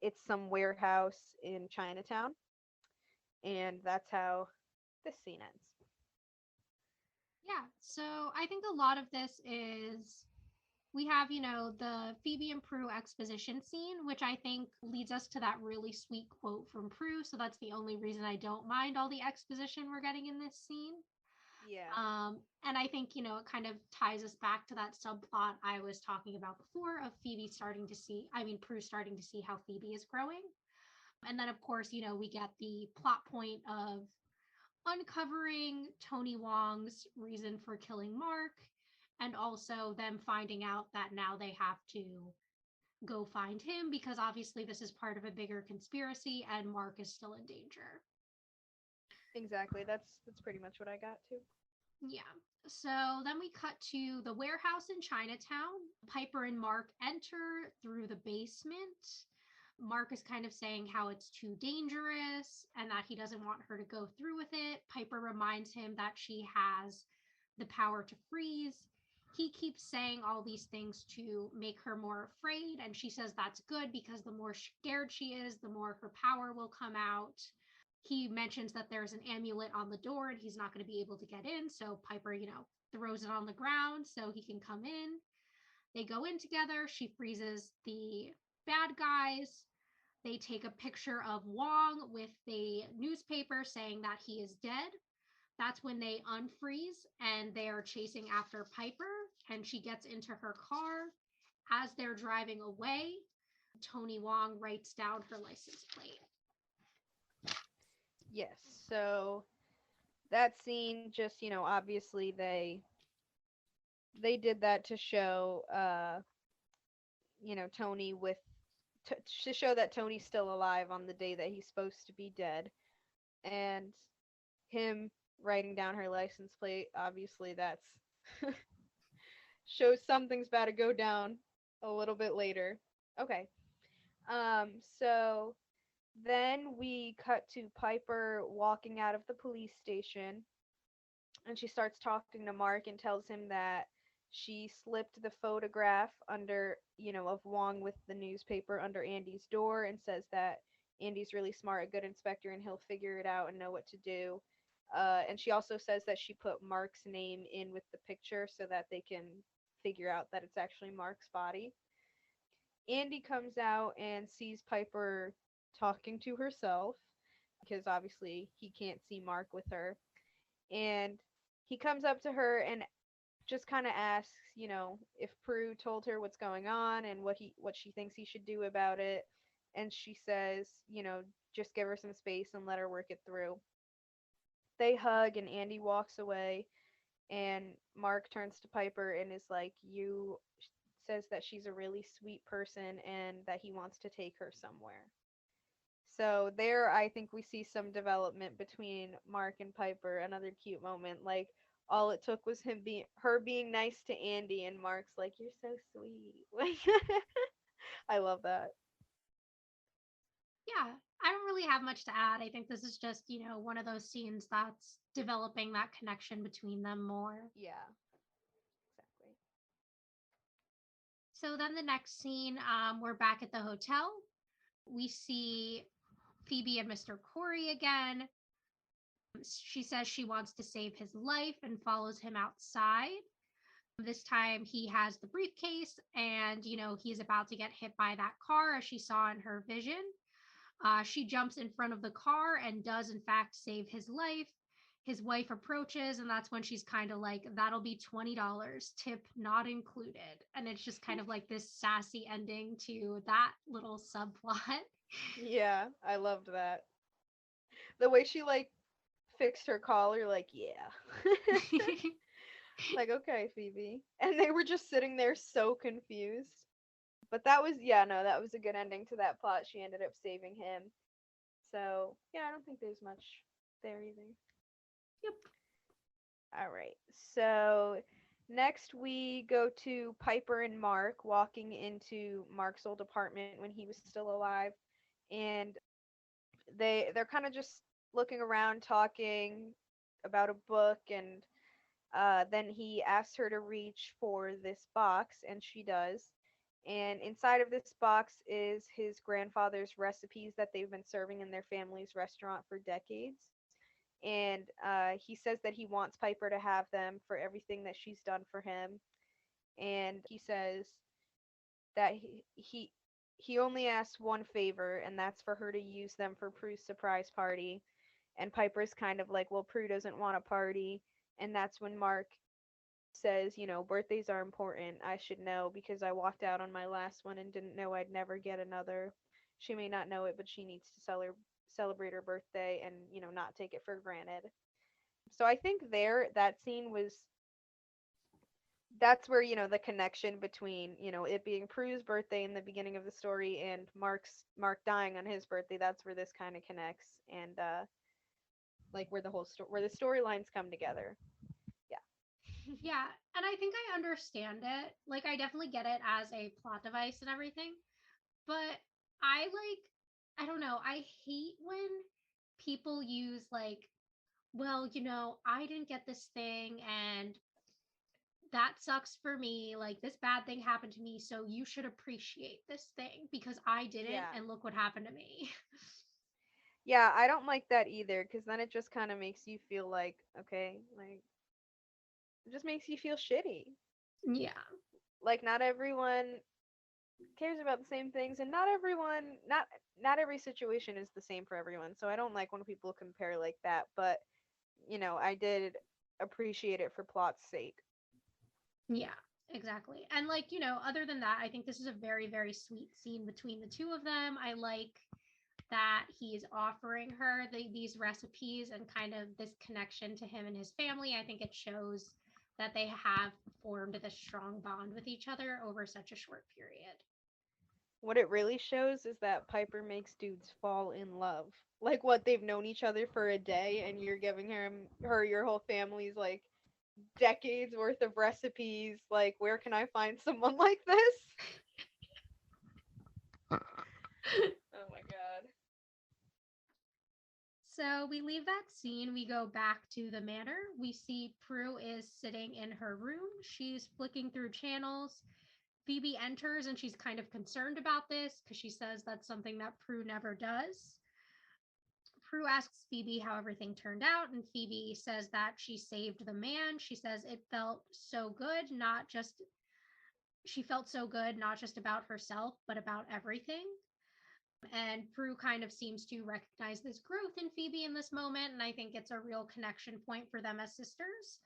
it's some warehouse in Chinatown. And that's how this scene ends. Yeah, so I think a lot of this is we have, the Phoebe and Prue exposition scene, which I think leads us to that really sweet quote from Prue. So that's the only reason I don't mind all the exposition we're getting in this scene. Yeah. And I think, it kind of ties us back to that subplot I was talking about before of Prue starting to see how Phoebe is growing. And then, of course, we get the plot point of uncovering Tony Wong's reason for killing Mark, and also them finding out that now they have to go find him because obviously this is part of a bigger conspiracy and Mark is still in danger. Exactly. That's pretty much what I got too. Yeah. So then we cut to the warehouse in Chinatown. Piper and Mark enter through the basement. Mark is kind of saying how it's too dangerous and that he doesn't want her to go through with it. Piper reminds him that she has the power to freeze. He keeps saying all these things to make her more afraid, and she says that's good because the more scared she is, the more her power will come out. He mentions that there's an amulet on the door and he's not going to be able to get in. So Piper, throws it on the ground so he can come in. They go in together. She freezes the bad guys. they take a picture of Wong with the newspaper saying that he is dead. That's when they unfreeze and they're chasing after Piper, and she gets into her car. As they're driving away, Tony Wong writes down her license plate. Yes. So that scene just, obviously they did that to show Tony with to show that Tony's still alive on the day that he's supposed to be dead. And him writing down her license plate, obviously that's shows something's about to go down a little bit later. Okay. So then we cut to Piper walking out of the police station, and she starts talking to Mark and tells him that she slipped the photograph under, of Wong with the newspaper under Andy's door, and says that Andy's really smart, a good inspector, and he'll figure it out and know what to do. And she also says that she put Mark's name in with the picture so that they can figure out that it's actually Mark's body. Andy comes out and sees Piper talking to herself because obviously he can't see Mark with her. And he comes up to her and just kind of asks, if Prue told her what's going on and what she thinks he should do about it. And she says, just give her some space and let her work it through. They hug and Andy walks away, and Mark turns to Piper and is like, you says that she's a really sweet person and that he wants to take her somewhere. So there I think we see some development between Mark and Piper, another cute moment. Like all it took was her being nice to Andy, and Mark's like, you're so sweet. Like I love that. Yeah, I don't really have much to add. I think this is just, one of those scenes that's developing that connection between them more. Yeah, exactly. So then the next scene, we're back at the hotel. We see Phoebe and Mr. Corey again. She says she wants to save his life and follows him outside. This time he has the briefcase and, he's about to get hit by that car as she saw in her vision. She jumps in front of the car and does, in fact, save his life. His wife approaches, and that's when she's kind of like, that'll be $20, tip not included. And it's just kind of like this sassy ending to that little subplot. Yeah, I loved that. The way she like fixed her collar, like, yeah. Like, okay, Phoebe. And they were just sitting there so confused. But that was, yeah, no, that was a good ending to that plot. She ended up saving him. So, yeah, I don't think there's much there either. Yep. All right. So, next we go to Piper and Mark walking into Mark's old apartment when he was still alive. And they're kind of just looking around talking about a book, and then he asks her to reach for this box, and she does. And inside of this box is his grandfather's recipes that they've been serving in their family's restaurant for decades. And he says that he wants Piper to have them for everything that she's done for him. And he says that he only asks one favor, and that's for her to use them for Prue's surprise party. And Piper's kind of like, well, Prue doesn't want a party. And that's when Mark says, birthdays are important. I should know because I walked out on my last one and didn't know I'd never get another. She may not know it, but she needs to celebrate her birthday and, not take it for granted. So I think that scene was, that's where, the connection between, it being Prue's birthday in the beginning of the story and Mark dying on his birthday, that's where this kind of connects, and like where where the storylines come together. Yeah, and I think I understand it. Like, I definitely get it as a plot device and everything. But I don't know, I hate when people use, like, well, I didn't get this thing and that sucks for me. Like, this bad thing happened to me, so you should appreciate this thing because I didn't, Yeah. and look what happened to me. Yeah, I don't like that either, because then it just kind of makes you feel like, okay, like, it just makes you feel shitty. Yeah. Like, not everyone cares about the same things, and not everyone, not every situation is the same for everyone. So I don't like when people compare like that, but I did appreciate it for plot's sake. Yeah, exactly. And like, other than that, I think this is a very, very sweet scene between the two of them. I like that he's offering her these recipes and kind of this connection to him and his family. I think it shows that they have formed this strong bond with each other over such a short period. What it really shows is that Piper makes dudes fall in love. Like what they've known each other for a day, and you're giving her your whole family's like decades worth of recipes. Like, where can I find someone like this? Oh my god. So we leave that scene. We go back to the manor. We see Prue is sitting in her room. She's flicking through channels. Phoebe enters and she's kind of concerned about this because she says that's something that Prue never does. Prue asks Phoebe how everything turned out, and Phoebe says that she saved the man. She says it felt so good, not just she felt so good, not just about herself, but about everything. And Prue kind of seems to recognize this growth in Phoebe in this moment, and I think it's a real connection point for them as sisters.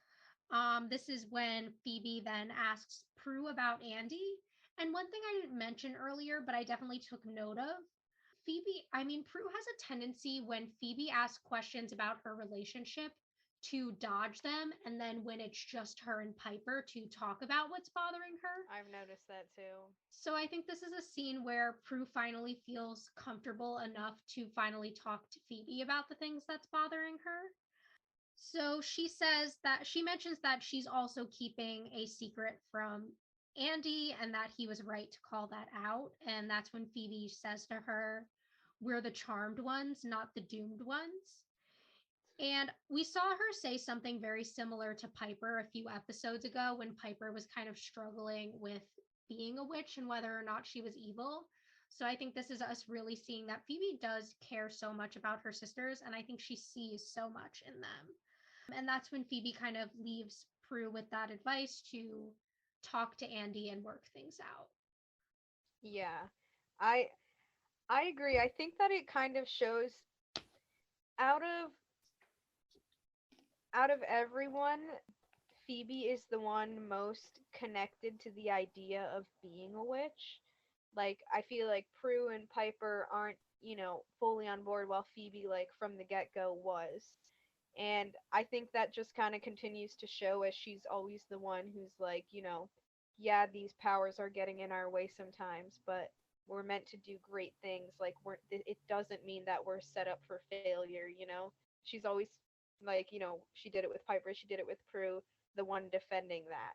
This is when Phoebe then asks Prue about Andy. And one thing I didn't mention earlier, but I definitely took note of, Prue has a tendency when Phoebe asks questions about her relationship to dodge them, and then when it's just her and Piper to talk about what's bothering her. I've noticed that too. So I think this is a scene where Prue finally feels comfortable enough to finally talk to Phoebe about the things that's bothering her. So she mentions that she's also keeping a secret from Andy and that he was right to call that out. And that's when Phoebe says to her, "We're the charmed ones, not the doomed ones." And we saw her say something very similar to Piper a few episodes ago when Piper was kind of struggling with being a witch and whether or not she was evil. So I think this is us really seeing that Phoebe does care so much about her sisters, and I think she sees so much in them. And that's when Phoebe kind of leaves Prue with that advice to talk to Andy and work things out. Yeah. I I agree. I think that it kind of shows out of everyone, Phoebe is the one most connected to the idea of being a witch. Like, I feel like Prue and Piper aren't, fully on board, while Phoebe, like, from the get-go was. And I think that just kind of continues to show, as she's always the one who's like, yeah, these powers are getting in our way sometimes, but we're meant to do great things. Like, it doesn't mean that we're set up for failure. She's always like, she did it with Piper, she did it with Prue, the one defending that.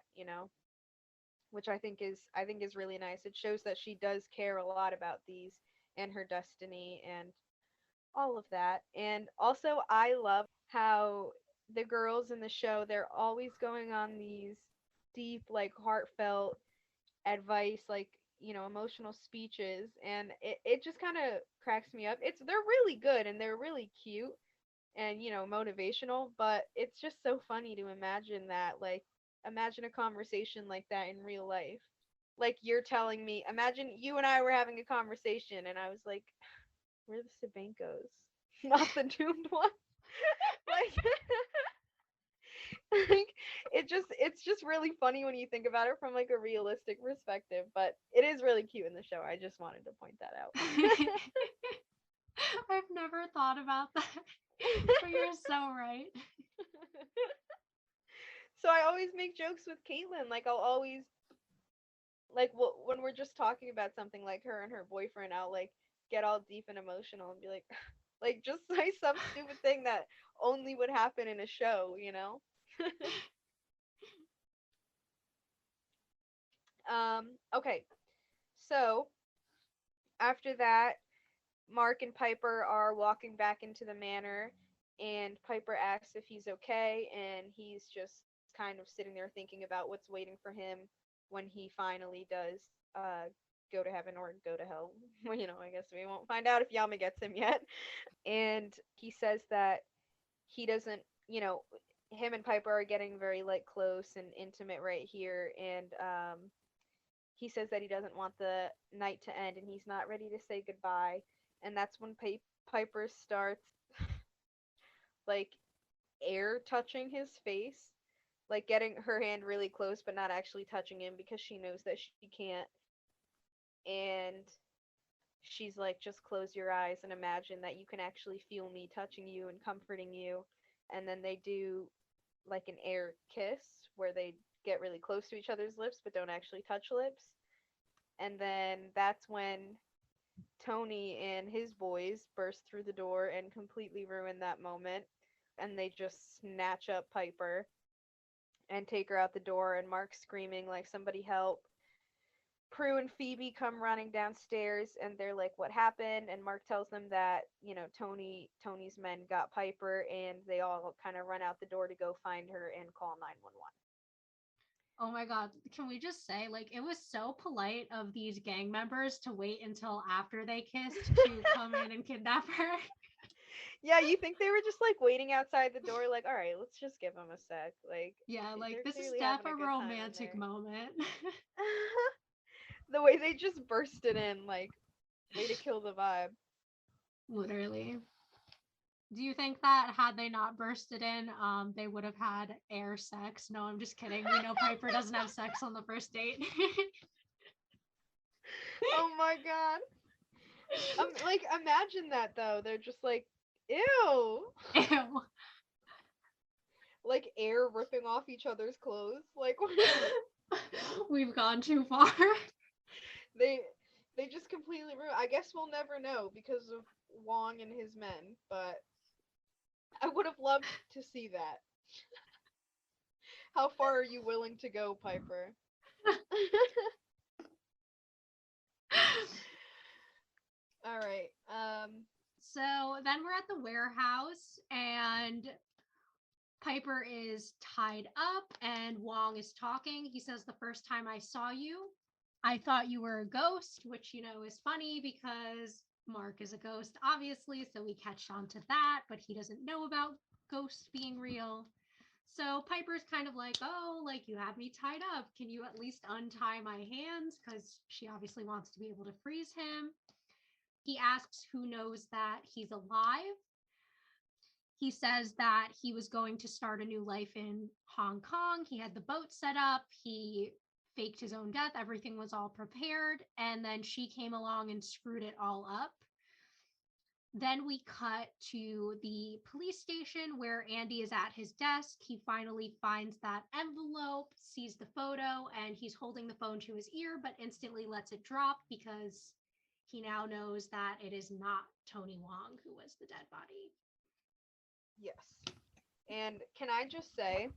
Which I think is really nice. It shows that she does care a lot about these and her destiny and all of that. And also, I love how the girls in the show, they're always going on these deep, like, heartfelt advice, like, emotional speeches, and it just kind of cracks me up. They're really good and they're really cute and, motivational, but it's just so funny to imagine that, like, imagine a conversation like that in real life. Like, you're telling me, imagine you and I were having a conversation and I was like, we're the Sabankos, not the doomed one. like, like, it's just really funny when you think about it from, like, a realistic perspective, but it is really cute in the show. I just wanted to point that out. I've never thought about that, but you're so right. So I always make jokes with Caitlin. Like, I'll always, like, when we're just talking about something, like her and her boyfriend, I'll, like, get all deep and emotional and be like, like, just say some stupid thing that only would happen in a show. Okay. So after that, Mark and Piper are walking back into the manor, and Piper asks if he's okay, and he's just kind of sitting there thinking about what's waiting for him when he finally does go to heaven or go to hell. Well, I guess we won't find out if Yama gets him yet. And he says that he doesn't, him and Piper are getting very, like, close and intimate right here, and he says that he doesn't want the night to end and he's not ready to say goodbye. And that's when Piper starts like air touching his face, like getting her hand really close but not actually touching him because she knows that she can't. And she's like, just close your eyes and imagine that you can actually feel me touching you and comforting you. And then they do like an air kiss where they get really close to each other's lips but don't actually touch lips. And then that's when Tony and his boys burst through the door and completely ruin that moment. And they just snatch up Piper and take her out the door, and Mark's screaming like, somebody help. Prue and Phoebe come running downstairs and they're like, what happened? And Mark tells them that, Tony's men got Piper, and they all kind of run out the door to go find her and call 911. Oh my god, can we just say, like, it was so polite of these gang members to wait until after they kissed to come in and kidnap her. Yeah, you think they were just like waiting outside the door, like, all right, let's just give them a sec. Like, Yeah, like, they're this is clearly def having a a good time in romantic there. moment. The way they just bursted in, like, way to kill the vibe. Literally. Do you think that had they not bursted in, they would have had air sex? No, I'm just kidding. We know Piper doesn't have sex on the first date. Oh my god. Like, imagine that though. They're just like, ew. Ew. Like air ripping off each other's clothes. Like, We've gone too far. they they just completely ruin. I guess we'll never know because of Wong and his men, but I would have loved to see that. How far are you willing to go, Piper? All right. So then we're at the warehouse, and Piper is tied up and Wong is talking. He says, the first time I saw you, I thought you were a ghost, which, is funny because Mark is a ghost, obviously. So we catch on to that, but he doesn't know about ghosts being real. So Piper's kind of like, oh, like, you have me tied up. Can you at least untie my hands? Because she obviously wants to be able to freeze him. He asks who knows that he's alive. He says that he was going to start a new life in Hong Kong. He had the boat set up. He faked his own death. Everything was all prepared. And then she came along and screwed it all up. Then we cut to the police station where Andy is at his desk. He finally finds that envelope, sees the photo, and he's holding the phone to his ear, but instantly lets it drop because he now knows that it is not Tony Wong who was the dead body. Yes. And can I just say,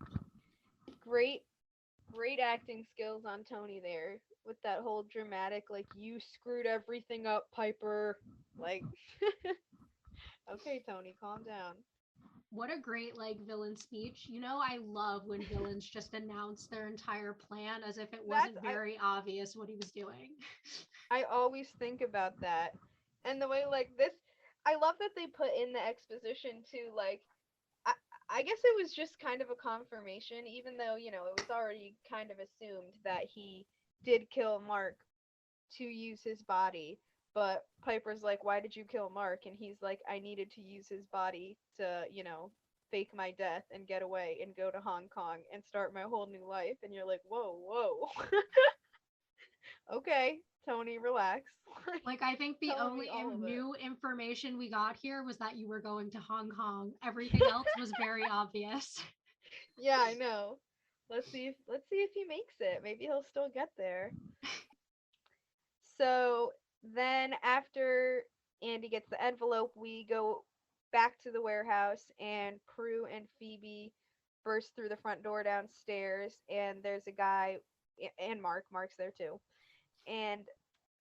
great acting skills on Tony there with that whole dramatic, like, you screwed everything up, Piper. Like, okay, Tony, calm down. What a great villain speech. I love when villains just announce their entire plan as if it wasn't very obvious what he was doing. I always think about that. And the way, like, this, I love that they put in the exposition too, like, I guess it was just kind of a confirmation, even though, it was already kind of assumed that he did kill Mark to use his body. But Piper's like, why did you kill Mark? And he's like, I needed to use his body to, fake my death and get away and go to Hong Kong and start my whole new life. And you're like, whoa. Okay, Tony, relax. Like, I think the only new information we got here was that you were going to Hong Kong. Everything else was very obvious. Yeah, I know. Let's see if he makes it. Maybe he'll still get there. So then after Andy gets the envelope, we go back to the warehouse, and Prue and Phoebe burst through the front door downstairs, and there's a guy, and Mark's there too. And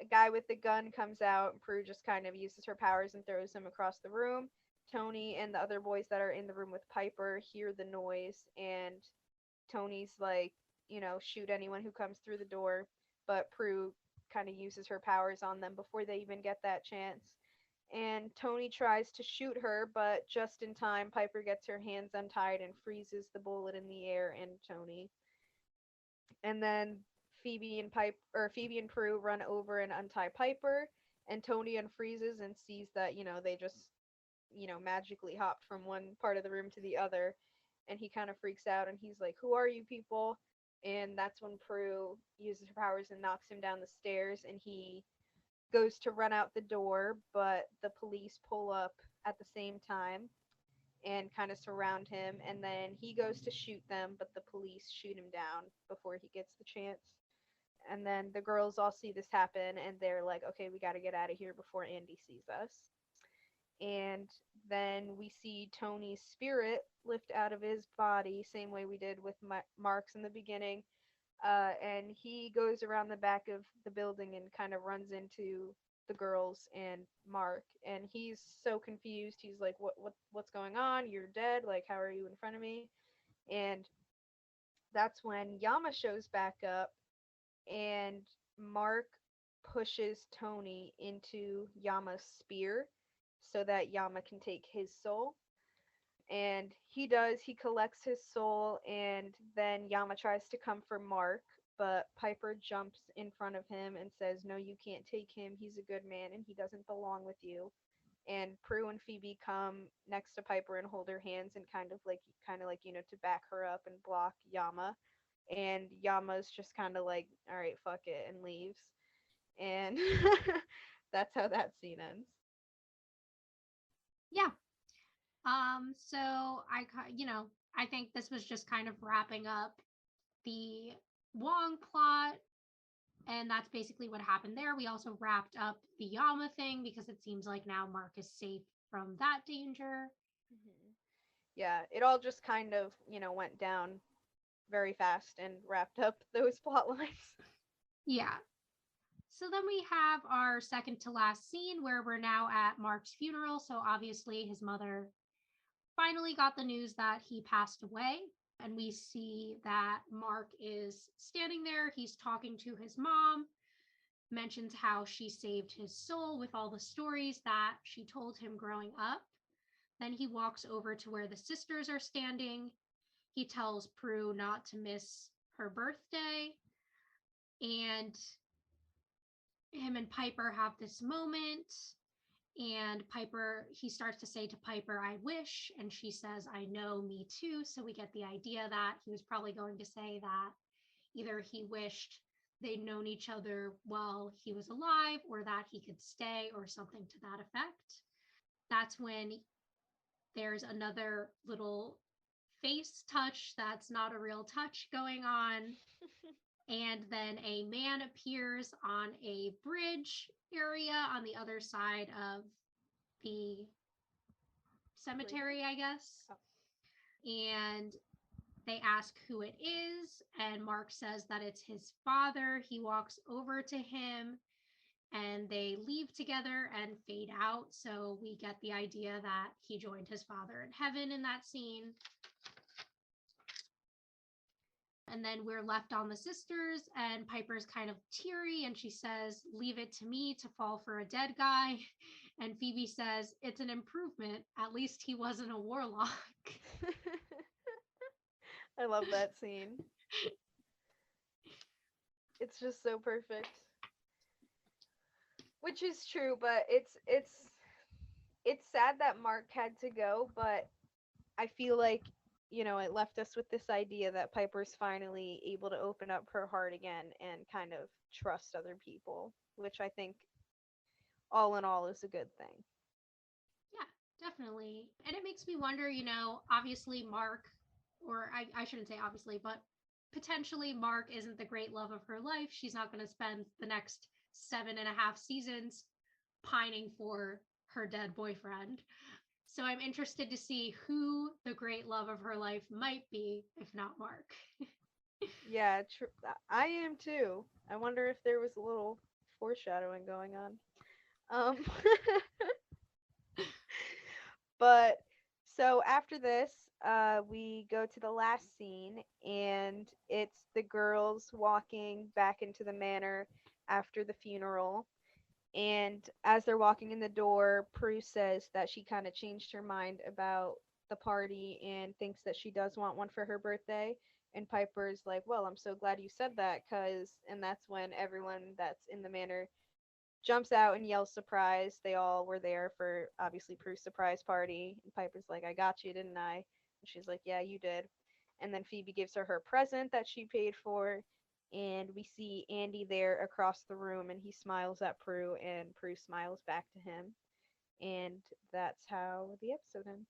a guy with the gun comes out, and Prue just kind of uses her powers and throws him across the room. Tony and the other boys that are in the room with Piper hear the noise, and Tony's like, shoot anyone who comes through the door. But Prue kind of uses her powers on them before they even get that chance. And Tony tries to shoot her, but just in time, Piper gets her hands untied and freezes the bullet in the air and Tony. And then Phoebe and Prue run over and untie Piper, and Tony unfreezes and sees that, they just, magically hopped from one part of the room to the other, and he kind of freaks out and he's like, "Who are you people?" And that's when Prue uses her powers and knocks him down the stairs, and he goes to run out the door, but the police pull up at the same time and kind of surround him, and then he goes to shoot them, but the police shoot him down before he gets the chance. And then the girls all see this happen and they're like, okay, we got to get out of here before Andy sees us. And then we see Tony's spirit lift out of his body, same way we did with Mark's in the beginning. And he goes around the back of the building and kind of runs into the girls and Mark, and he's so confused. He's like, what's going on? You're dead. Like, how are you in front of me?" And that's when Yama shows back up, and Mark pushes Tony into Yama's spear so that Yama can take his soul. And he collects his soul, and then Yama tries to come for Mark, but Piper jumps in front of him and says, "No, you can't take him. He's a good man and he doesn't belong with you." And Prue and Phoebe come next to Piper and hold her hands and kind of like to back her up and block Yama. And Yama's just kind of like, "All right, fuck it," and leaves. And that's how that scene ends. Yeah. So I think this was just kind of wrapping up the Wong plot, and that's basically what happened there. We also wrapped up the Yama thing because it seems like now Mark is safe from that danger. Mhm. Yeah, it all just kind of, went down very fast and wrapped up those plot lines. Yeah. So then we have our second to last scene where we're now at Mark's funeral. So obviously his mother finally got the news that he passed away. And we see that Mark is standing there. He's talking to his mom, mentions how she saved his soul with all the stories that she told him growing up. Then he walks over to where the sisters are standing. He tells Prue not to miss her birthday. And him and Piper have this moment. And he starts to say to Piper, "I wish." And she says, "I know, me too." So we get the idea that he was probably going to say that either he wished they'd known each other while he was alive or that he could stay or something to that effect. That's when there's another little face touch that's not a real touch going on. And then a man appears on a bridge area on the other side of the cemetery, I guess. Oh. And they ask who it is, and Mark says that it's his father. He walks over to him and they leave together and fade out. So we get the idea that he joined his father in heaven in that scene. And then we're left on the sisters, and Piper's kind of teary and she says, "Leave it to me to fall for a dead guy." And Phoebe says, "It's an improvement. At least he wasn't a warlock." I love that scene. It's just so perfect. Which is true, but it's sad that Mark had to go, but I feel like, it left us with this idea that Piper's finally able to open up her heart again and kind of trust other people, which I think all in all is a good thing. Yeah, definitely. And it makes me wonder, obviously Mark, or I shouldn't say obviously, but potentially Mark isn't the great love of her life. She's not going to spend the next 7.5 seasons pining for her dead boyfriend. So I'm interested to see who the great love of her life might be, if not Mark. Yeah, I am too. I wonder if there was a little foreshadowing going on. Um, but so after this, we go to the last scene, and it's the girls walking back into the manor after the funeral. And as they're walking in the door, Prue says that she kind of changed her mind about the party and thinks that she does want one for her birthday. And Piper's like, well, I'm so glad you said that, cause, and that's when everyone that's in the manor jumps out and yells surprise. They all were there for obviously Prue's surprise party. And Piper's like, I got you, didn't I? And she's like, yeah, you did. And then Phoebe gives her present that she paid for. And we see Andy there across the room, and he smiles at Prue, and Prue smiles back to him. And that's how the episode ends.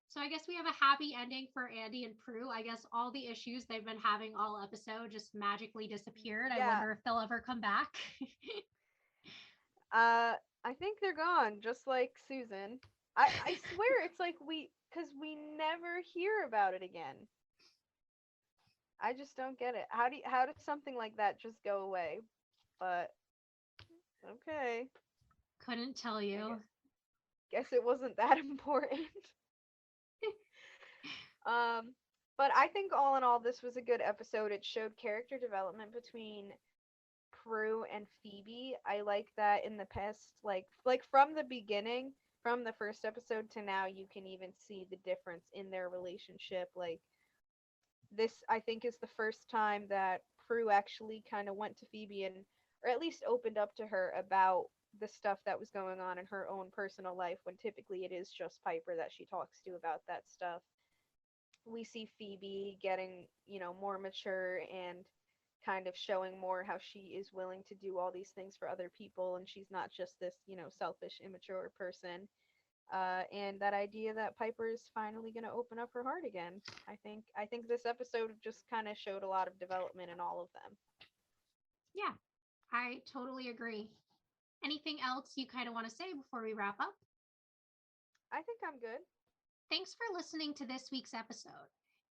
So I guess we have a happy ending for Andy and Prue. I guess all the issues they've been having all episode just magically disappeared. I Yeah, wonder if they'll ever come back. I think they're gone, just like Susan. I swear it's like cause we never hear about it again. I just don't get it. How does something like that just go away? But okay, Couldn't tell I you. guess it wasn't that important. um, but I think all in all, this was a good episode. It showed character development between Prue and Phoebe. I like that in the past, like from the beginning, from the first episode to now, you can even see the difference in their relationship. Like this, I think, is the first time that Prue actually kind of went to Phoebe and, or at least opened up to her about the stuff that was going on in her own personal life. When typically it is just Piper that she talks to about that stuff. We see Phoebe getting, more mature and kind of showing more how she is willing to do all these things for other people, and she's not just this, selfish, immature person. And that idea that Piper is finally going to open up her heart again. I think this episode just kind of showed a lot of development in all of them. Yeah, I totally agree. Anything else you kind of want to say before we wrap up? I think I'm good. Thanks for listening to this week's episode.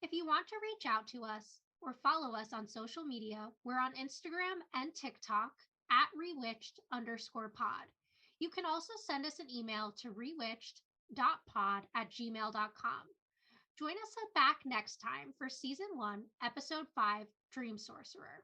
If you want to reach out to us or follow us on social media, we're on Instagram and TikTok at rewitched_pod. You can also send us an email to rewitched.pod@gmail.com. Join us back next time for season 1, episode 5, Dream Sorcerer.